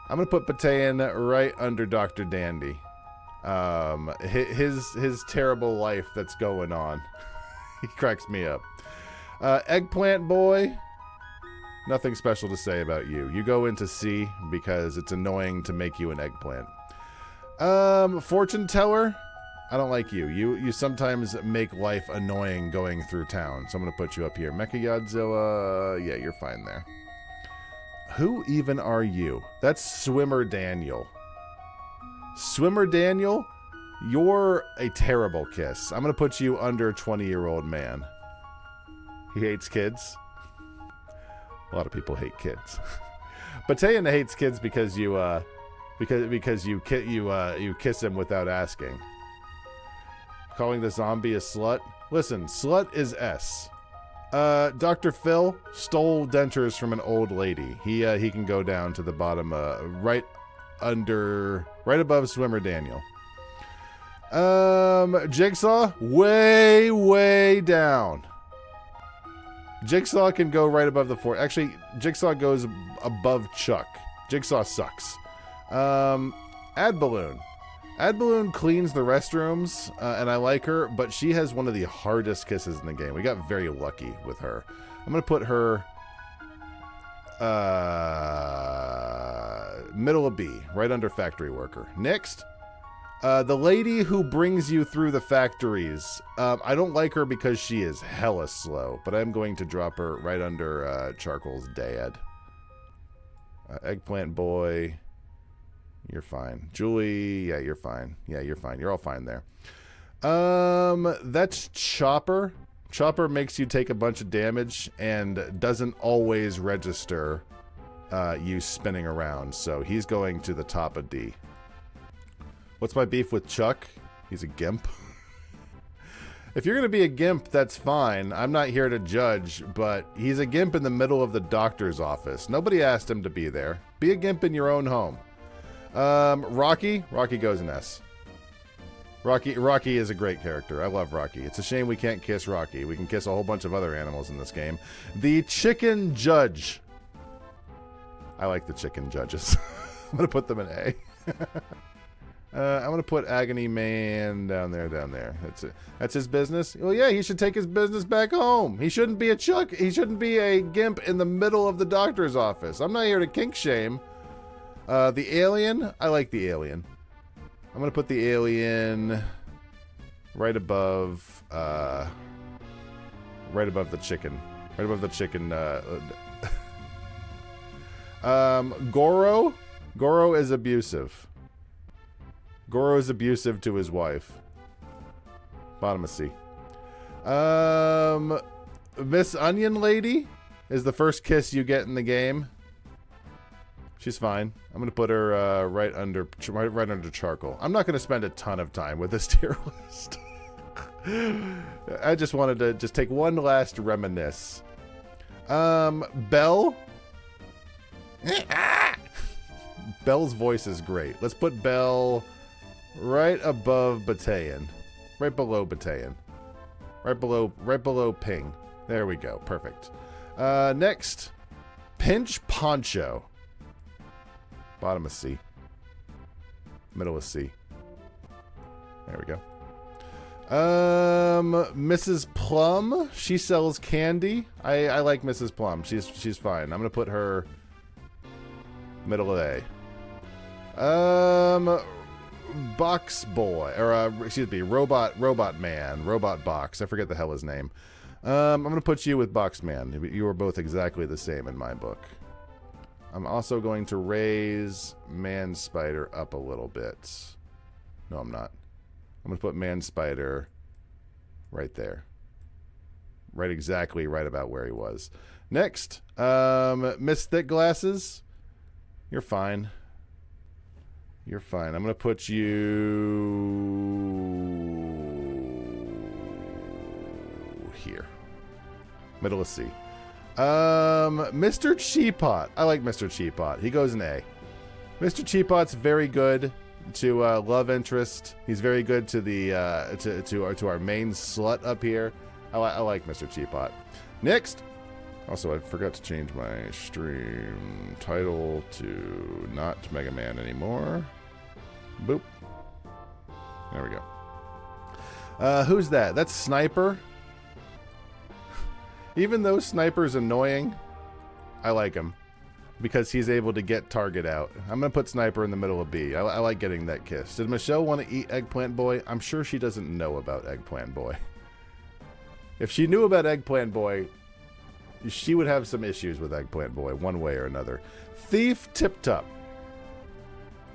I'm going to put Batayan right under Dr. Dandy. His terrible life that's going on. He cracks me up. Eggplant Boy. Nothing special to say about you. You go into C because it's annoying to make you an eggplant. Fortune Teller. I don't like you. You sometimes make life annoying going through town. So I'm going to put you up here. Mechagodzilla. Yeah, you're fine there. Who even are you? That's Swimmer Daniel. Swimmer Daniel, you're a terrible kiss. I'm going to put you under 20-year-old man. He hates kids. A lot of people hate kids. Batayan hates kids because you kiss him without asking. Calling the zombie a slut. Listen, slut is S. Dr. Phil stole dentures from an old lady. He can go down to the bottom, right above Swimmer Daniel. Jigsaw, way down. Jigsaw can go right above the floor. Actually, Jigsaw goes above Chuck. Jigsaw sucks. Ad Balloon. Ad Balloon cleans the restrooms, and I like her, but she has one of the hardest kisses in the game. We got very lucky with her. I'm going to put her middle of B, right under Factory Worker. Next, the lady who brings you through the factories. I don't like her because she is hella slow, but I'm going to drop her right under Charcoal's dad. Eggplant Boy. You're fine. Julie, yeah, you're fine. Yeah, you're fine. You're all fine there. That's Chopper. Chopper makes you take a bunch of damage and doesn't always register you spinning around. So he's going to the top of D. What's my beef with Chuck? He's a gimp. If you're going to be a gimp, that's fine. I'm not here to judge, but he's a gimp in the middle of the doctor's office. Nobody asked him to be there. Be a gimp in your own home. Rocky goes in S. Rocky is a great character. I love Rocky. It's a shame we can't kiss Rocky. We can kiss a whole bunch of other animals in this game. The Chicken Judge. I like the chicken judges. I'm going to put them in A. I'm going to put Agony Man down there. That's it. That's his business? Well, yeah, he should take his business back home. He shouldn't be a Chuck. He shouldn't be a gimp in the middle of the doctor's office. I'm not here to kink shame. The alien, I like the alien. I'm going to put the alien right above the chicken. Right above the chicken. Goro is abusive. Goro is abusive to his wife. Bottom of C. Miss Onion Lady is the first kiss you get in the game. She's fine. I'm going to put her right under Charcoal. I'm not going to spend a ton of time with this tier list. I just wanted to take one last reminisce. Belle. Belle's voice is great. Let's put Belle right above Batayan. Right below Batayan. Right below Ping. There we go. Perfect. Next, Pinch Poncho. Bottom of C. Middle of C. There we go. Mrs. Plum. She sells candy. I like Mrs. Plum. She's fine. I'm gonna put her middle of A. Box Boy, or excuse me, Robot Man, Robot Box. I forget the hell his name. I'm gonna put you with Box Man. You are both exactly the same in my book. I'm also going to raise Man Spider up a little bit. No, I'm not. I'm going to put Man Spider right there. exactly right about where he was. Next, Miss Thick Glasses. You're fine. You're fine. I'm going to put you here. Middle of C. Mr. Cheapot. I like Mr. Cheapot. He goes in A. Mr. Cheapot's very good to love interest. He's very good to the to our main slut up here. I like Mr. Cheapot. Next. Also, I forgot to change my stream title to not Mega Man anymore. Boop. There we go. Who's that? That's Sniper. Even though Sniper's annoying, I like him because he's able to get target out. I'm going to put Sniper in the middle of B. I like getting that kiss. Did Michelle want to eat Eggplant Boy? I'm sure she doesn't know about Eggplant Boy. If she knew about Eggplant Boy, she would have some issues with Eggplant Boy one way or another. Thief Tip Top.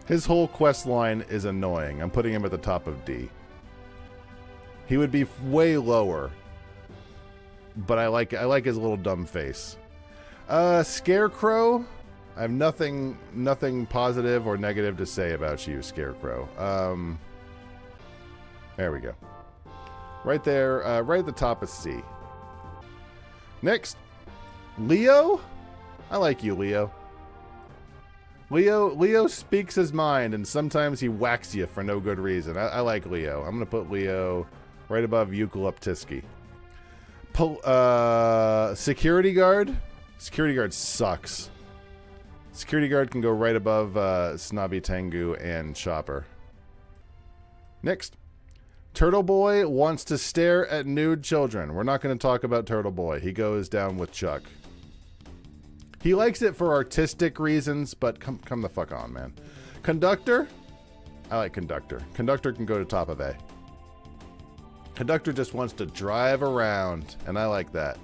His whole quest line is annoying. I'm putting him at the top of D. He would be way lower, but I like his little dumb face. Scarecrow. I have nothing positive or negative to say about you, Scarecrow. There we go. Right there, right at the top of C. Next, Leo. I like you, Leo. Leo speaks his mind, and sometimes he whacks you for no good reason. I like Leo. I'm going to put Leo right above Eucalyptiski. Security guard. Security guard sucks. Security guard can go right above Snobby Tengu and Chopper. Next. Turtle Boy wants to stare at nude children. We're not going to talk about Turtle Boy. He goes down with Chuck. He likes it for artistic reasons, but come the fuck on, man. Conductor? I like Conductor. Conductor can go to top of A. Conductor just wants to drive around, and I like that.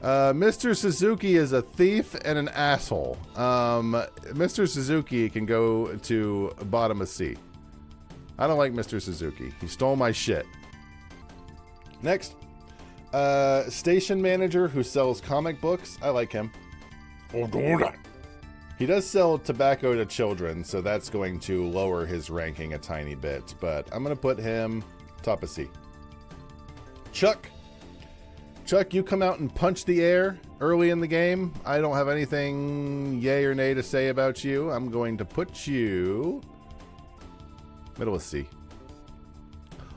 Mr. Suzuki is a thief and an asshole. Mr. Suzuki can go to bottom of C. I don't like Mr. Suzuki. He stole my shit. Next. Station manager who sells comic books. I like him. He does sell tobacco to children, so that's going to lower his ranking a tiny bit, but I'm going to put him top of C. Chuck. Chuck, you come out and punch the air early in the game. I don't have anything yay or nay to say about you. I'm going to put you middle of C.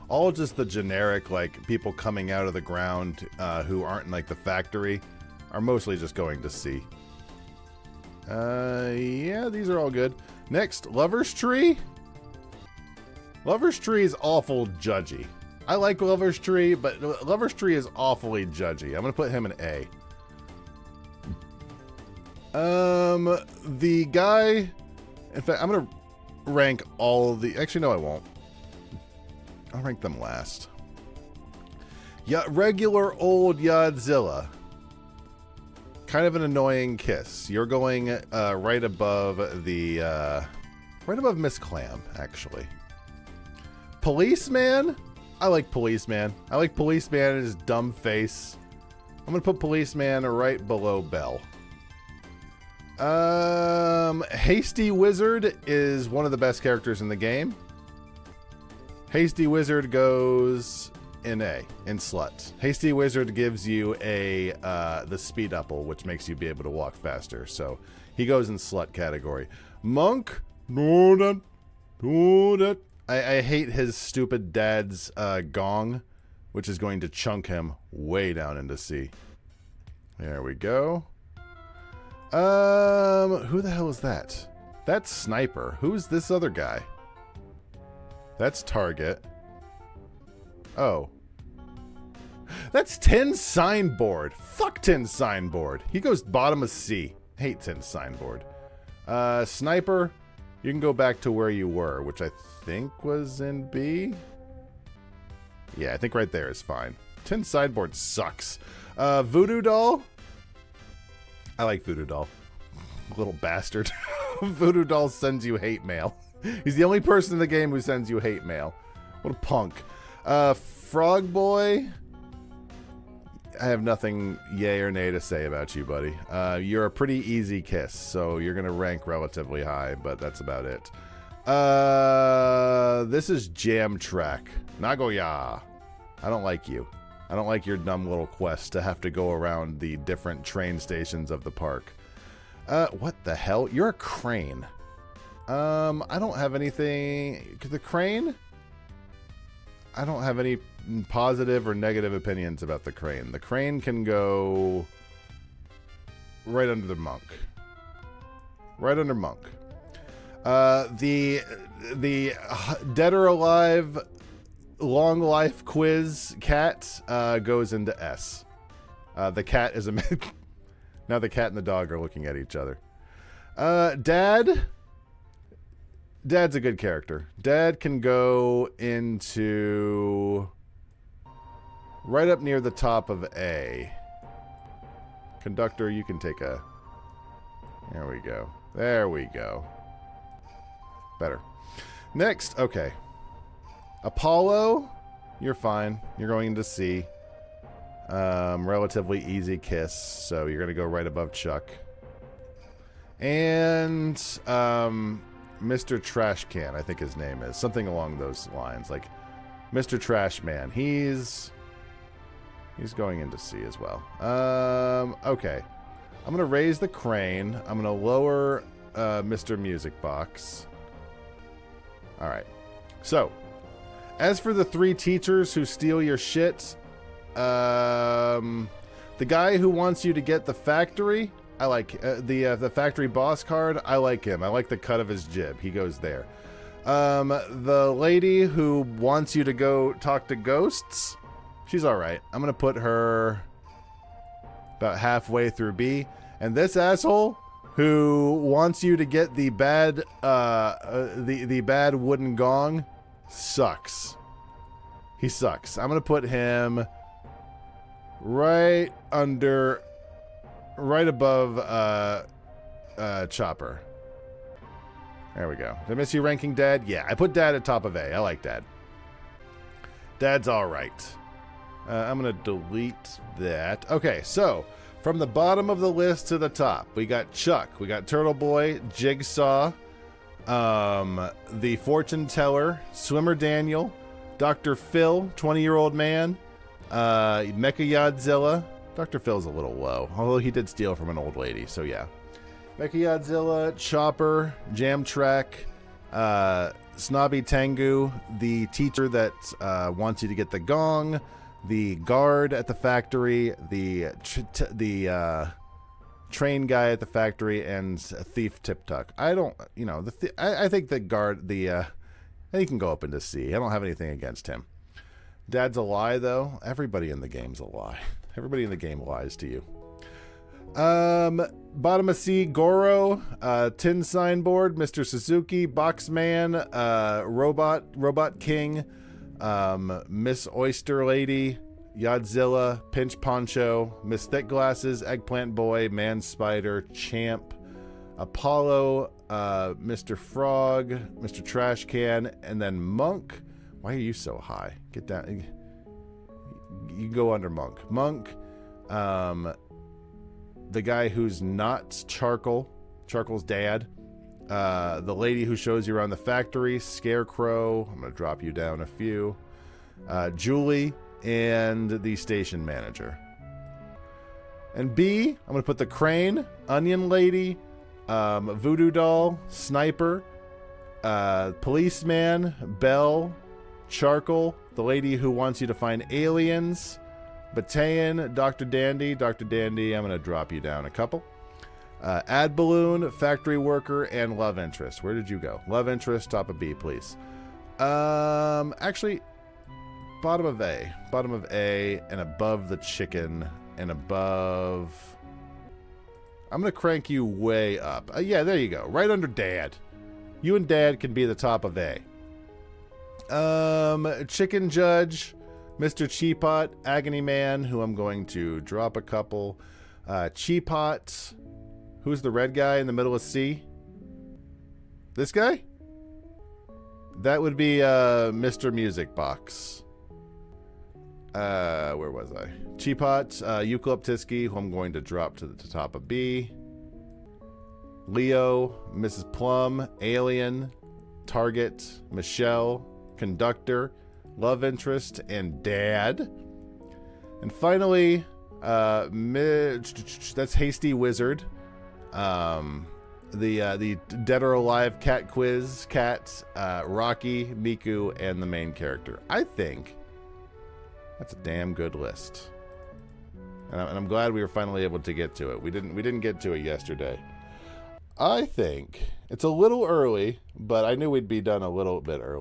All just the generic, like, people coming out of the ground who aren't in, like, the factory are mostly just going to C. Yeah, these are all good. Next, Lover's Tree. Lover's Tree is awful judgy. I like Lover's Tree, but Lover's Tree is awfully judgy. I'm going to put him in A. The guy... In fact, I'm going to rank all of the... Actually, no, I won't. I'll rank them last. Yeah, regular old Yadzilla. Kind of an annoying kiss. You're going right above the... right above Miss Clam, actually. Policeman? I like Policeman. I like Policeman and his dumb face. I'm going to put Policeman right below Bell. Hasty Wizard is one of the best characters in the game. Hasty Wizard goes in A, in Slut. Hasty Wizard gives you the speed upple, which makes you be able to walk faster. So he goes in Slut category. Monk, I hate his stupid dad's gong, which is going to chunk him way down into C. There we go. Who the hell is that? That's Sniper. Who's this other guy? That's Target. Oh. That's Tin Signboard. Fuck Tin Signboard. He goes bottom of C. Hate Tin Signboard. Sniper, you can go back to where you were, which I think was in B. Yeah, I think right there is fine. Tin Signboard sucks. Voodoo Doll. I like Voodoo Doll. Little bastard. Voodoo Doll sends you hate mail. He's the only person in the game who sends you hate mail. What a punk. Frog Boy. I have nothing yay or nay to say about you, buddy. You're a pretty easy kiss, so you're going to rank relatively high, but that's about it. This is Jam Track. Nagoya. I don't like you. I don't like your dumb little quest to have to go around the different train stations of the park. What the hell? You're a crane. I don't have anything... The crane? I don't have any positive or negative opinions about the crane. The crane can go right under the monk. Right under monk. The dead or alive long life quiz cat goes into S. The cat is a... Now the cat and the dog are looking at each other. Dad's a good character. Dad can go into right up near the top of A. Conductor, you can take a... There we go. There we go. Better. Next, okay. Apollo, you're fine. You're going into C. Relatively easy kiss, so you're going to go right above Chuck. And Mr. Trash Can, I think his name is. Something along those lines. Like Mr. Trash Man. He's going into C as well. Okay. I'm going to raise the crane. I'm going to lower Mr. Music Box. All right. So, as for the 3 teachers who steal your shit, the guy who wants you to get the factory, I like the factory boss card. I like him. I like the cut of his jib. He goes there. The lady who wants you to go talk to ghosts, she's all right. I'm gonna put her about halfway through B. And this asshole who wants you to get the bad the bad wooden gong sucks. He sucks. I'm gonna put him right above Chopper. There we go. Did I miss you ranking Dad? Yeah, I put Dad at top of A. I like Dad. Dad's all right. I'm going to delete that. Okay, so from the bottom of the list to the top, we got Chuck, we got Turtle Boy, Jigsaw, the Fortune Teller, Swimmer Daniel, Dr. Phil, 20-year-old man, Mechagodzilla. Dr. Phil's a little low, although he did steal from an old lady, so yeah. Mechagodzilla, Chopper, Jam Track, Snobby Tengu, the teacher that wants you to get the gong, the guard at the factory, the train guy at the factory, and Thief Tip Tuck. I don't, I think the guard, he can go up into C. I don't have anything against him. Dad's a lie, though. Everybody in the game's a lie. Everybody in the game lies to you. Bottom of C, Goro, Tin Signboard, Mr. Suzuki, Boxman, Robot King, Miss Oyster Lady, Yadzilla, Pinch Poncho, Miss Thick Glasses, Eggplant Boy, Man Spider, Champ, Apollo, Mr. Frog, Mr. Trash Can, and then Monk. Why are you so high? Get down. You can go under Monk. Monk, the guy who's not Charcoal's dad, the lady who shows you around the factory, Scarecrow, I'm going to drop you down a few, Julie, and the station manager. And B, I'm going to put the crane, Onion Lady, Voodoo Doll, Sniper, Policeman, Belle, Charcoal, the lady who wants you to find aliens, Battalion, Dr. Dandy, I'm going to drop you down a couple. Ad Balloon, Factory Worker, and Love Interest. Where did you go? Love Interest, top of B, please. Actually, bottom of A, and above the chicken, and above... I'm going to crank you way up. Yeah, there you go. Right under Dad. You and Dad can be the top of A. Chicken Judge, Mr. Cheapot, Agony Man, who I'm going to drop a couple. Cheapot, who's the red guy in the middle of C? This guy? That would be Mr. Music Box. Where was I? Cheapot, Eucalyptiski, who I'm going to drop to the top of B. Leo, Mrs. Plum, Alien, Target, Michelle, Conductor, Love Interest, and Dad. And finally, that's Hasty Wizard. The Dead or Alive Cat Quiz, Cat, Rocky, Miku, and the main character. I think that's a damn good list. And I'm glad we were finally able to get to it. We didn't get to it yesterday. I think it's a little early, but I knew we'd be done a little bit early.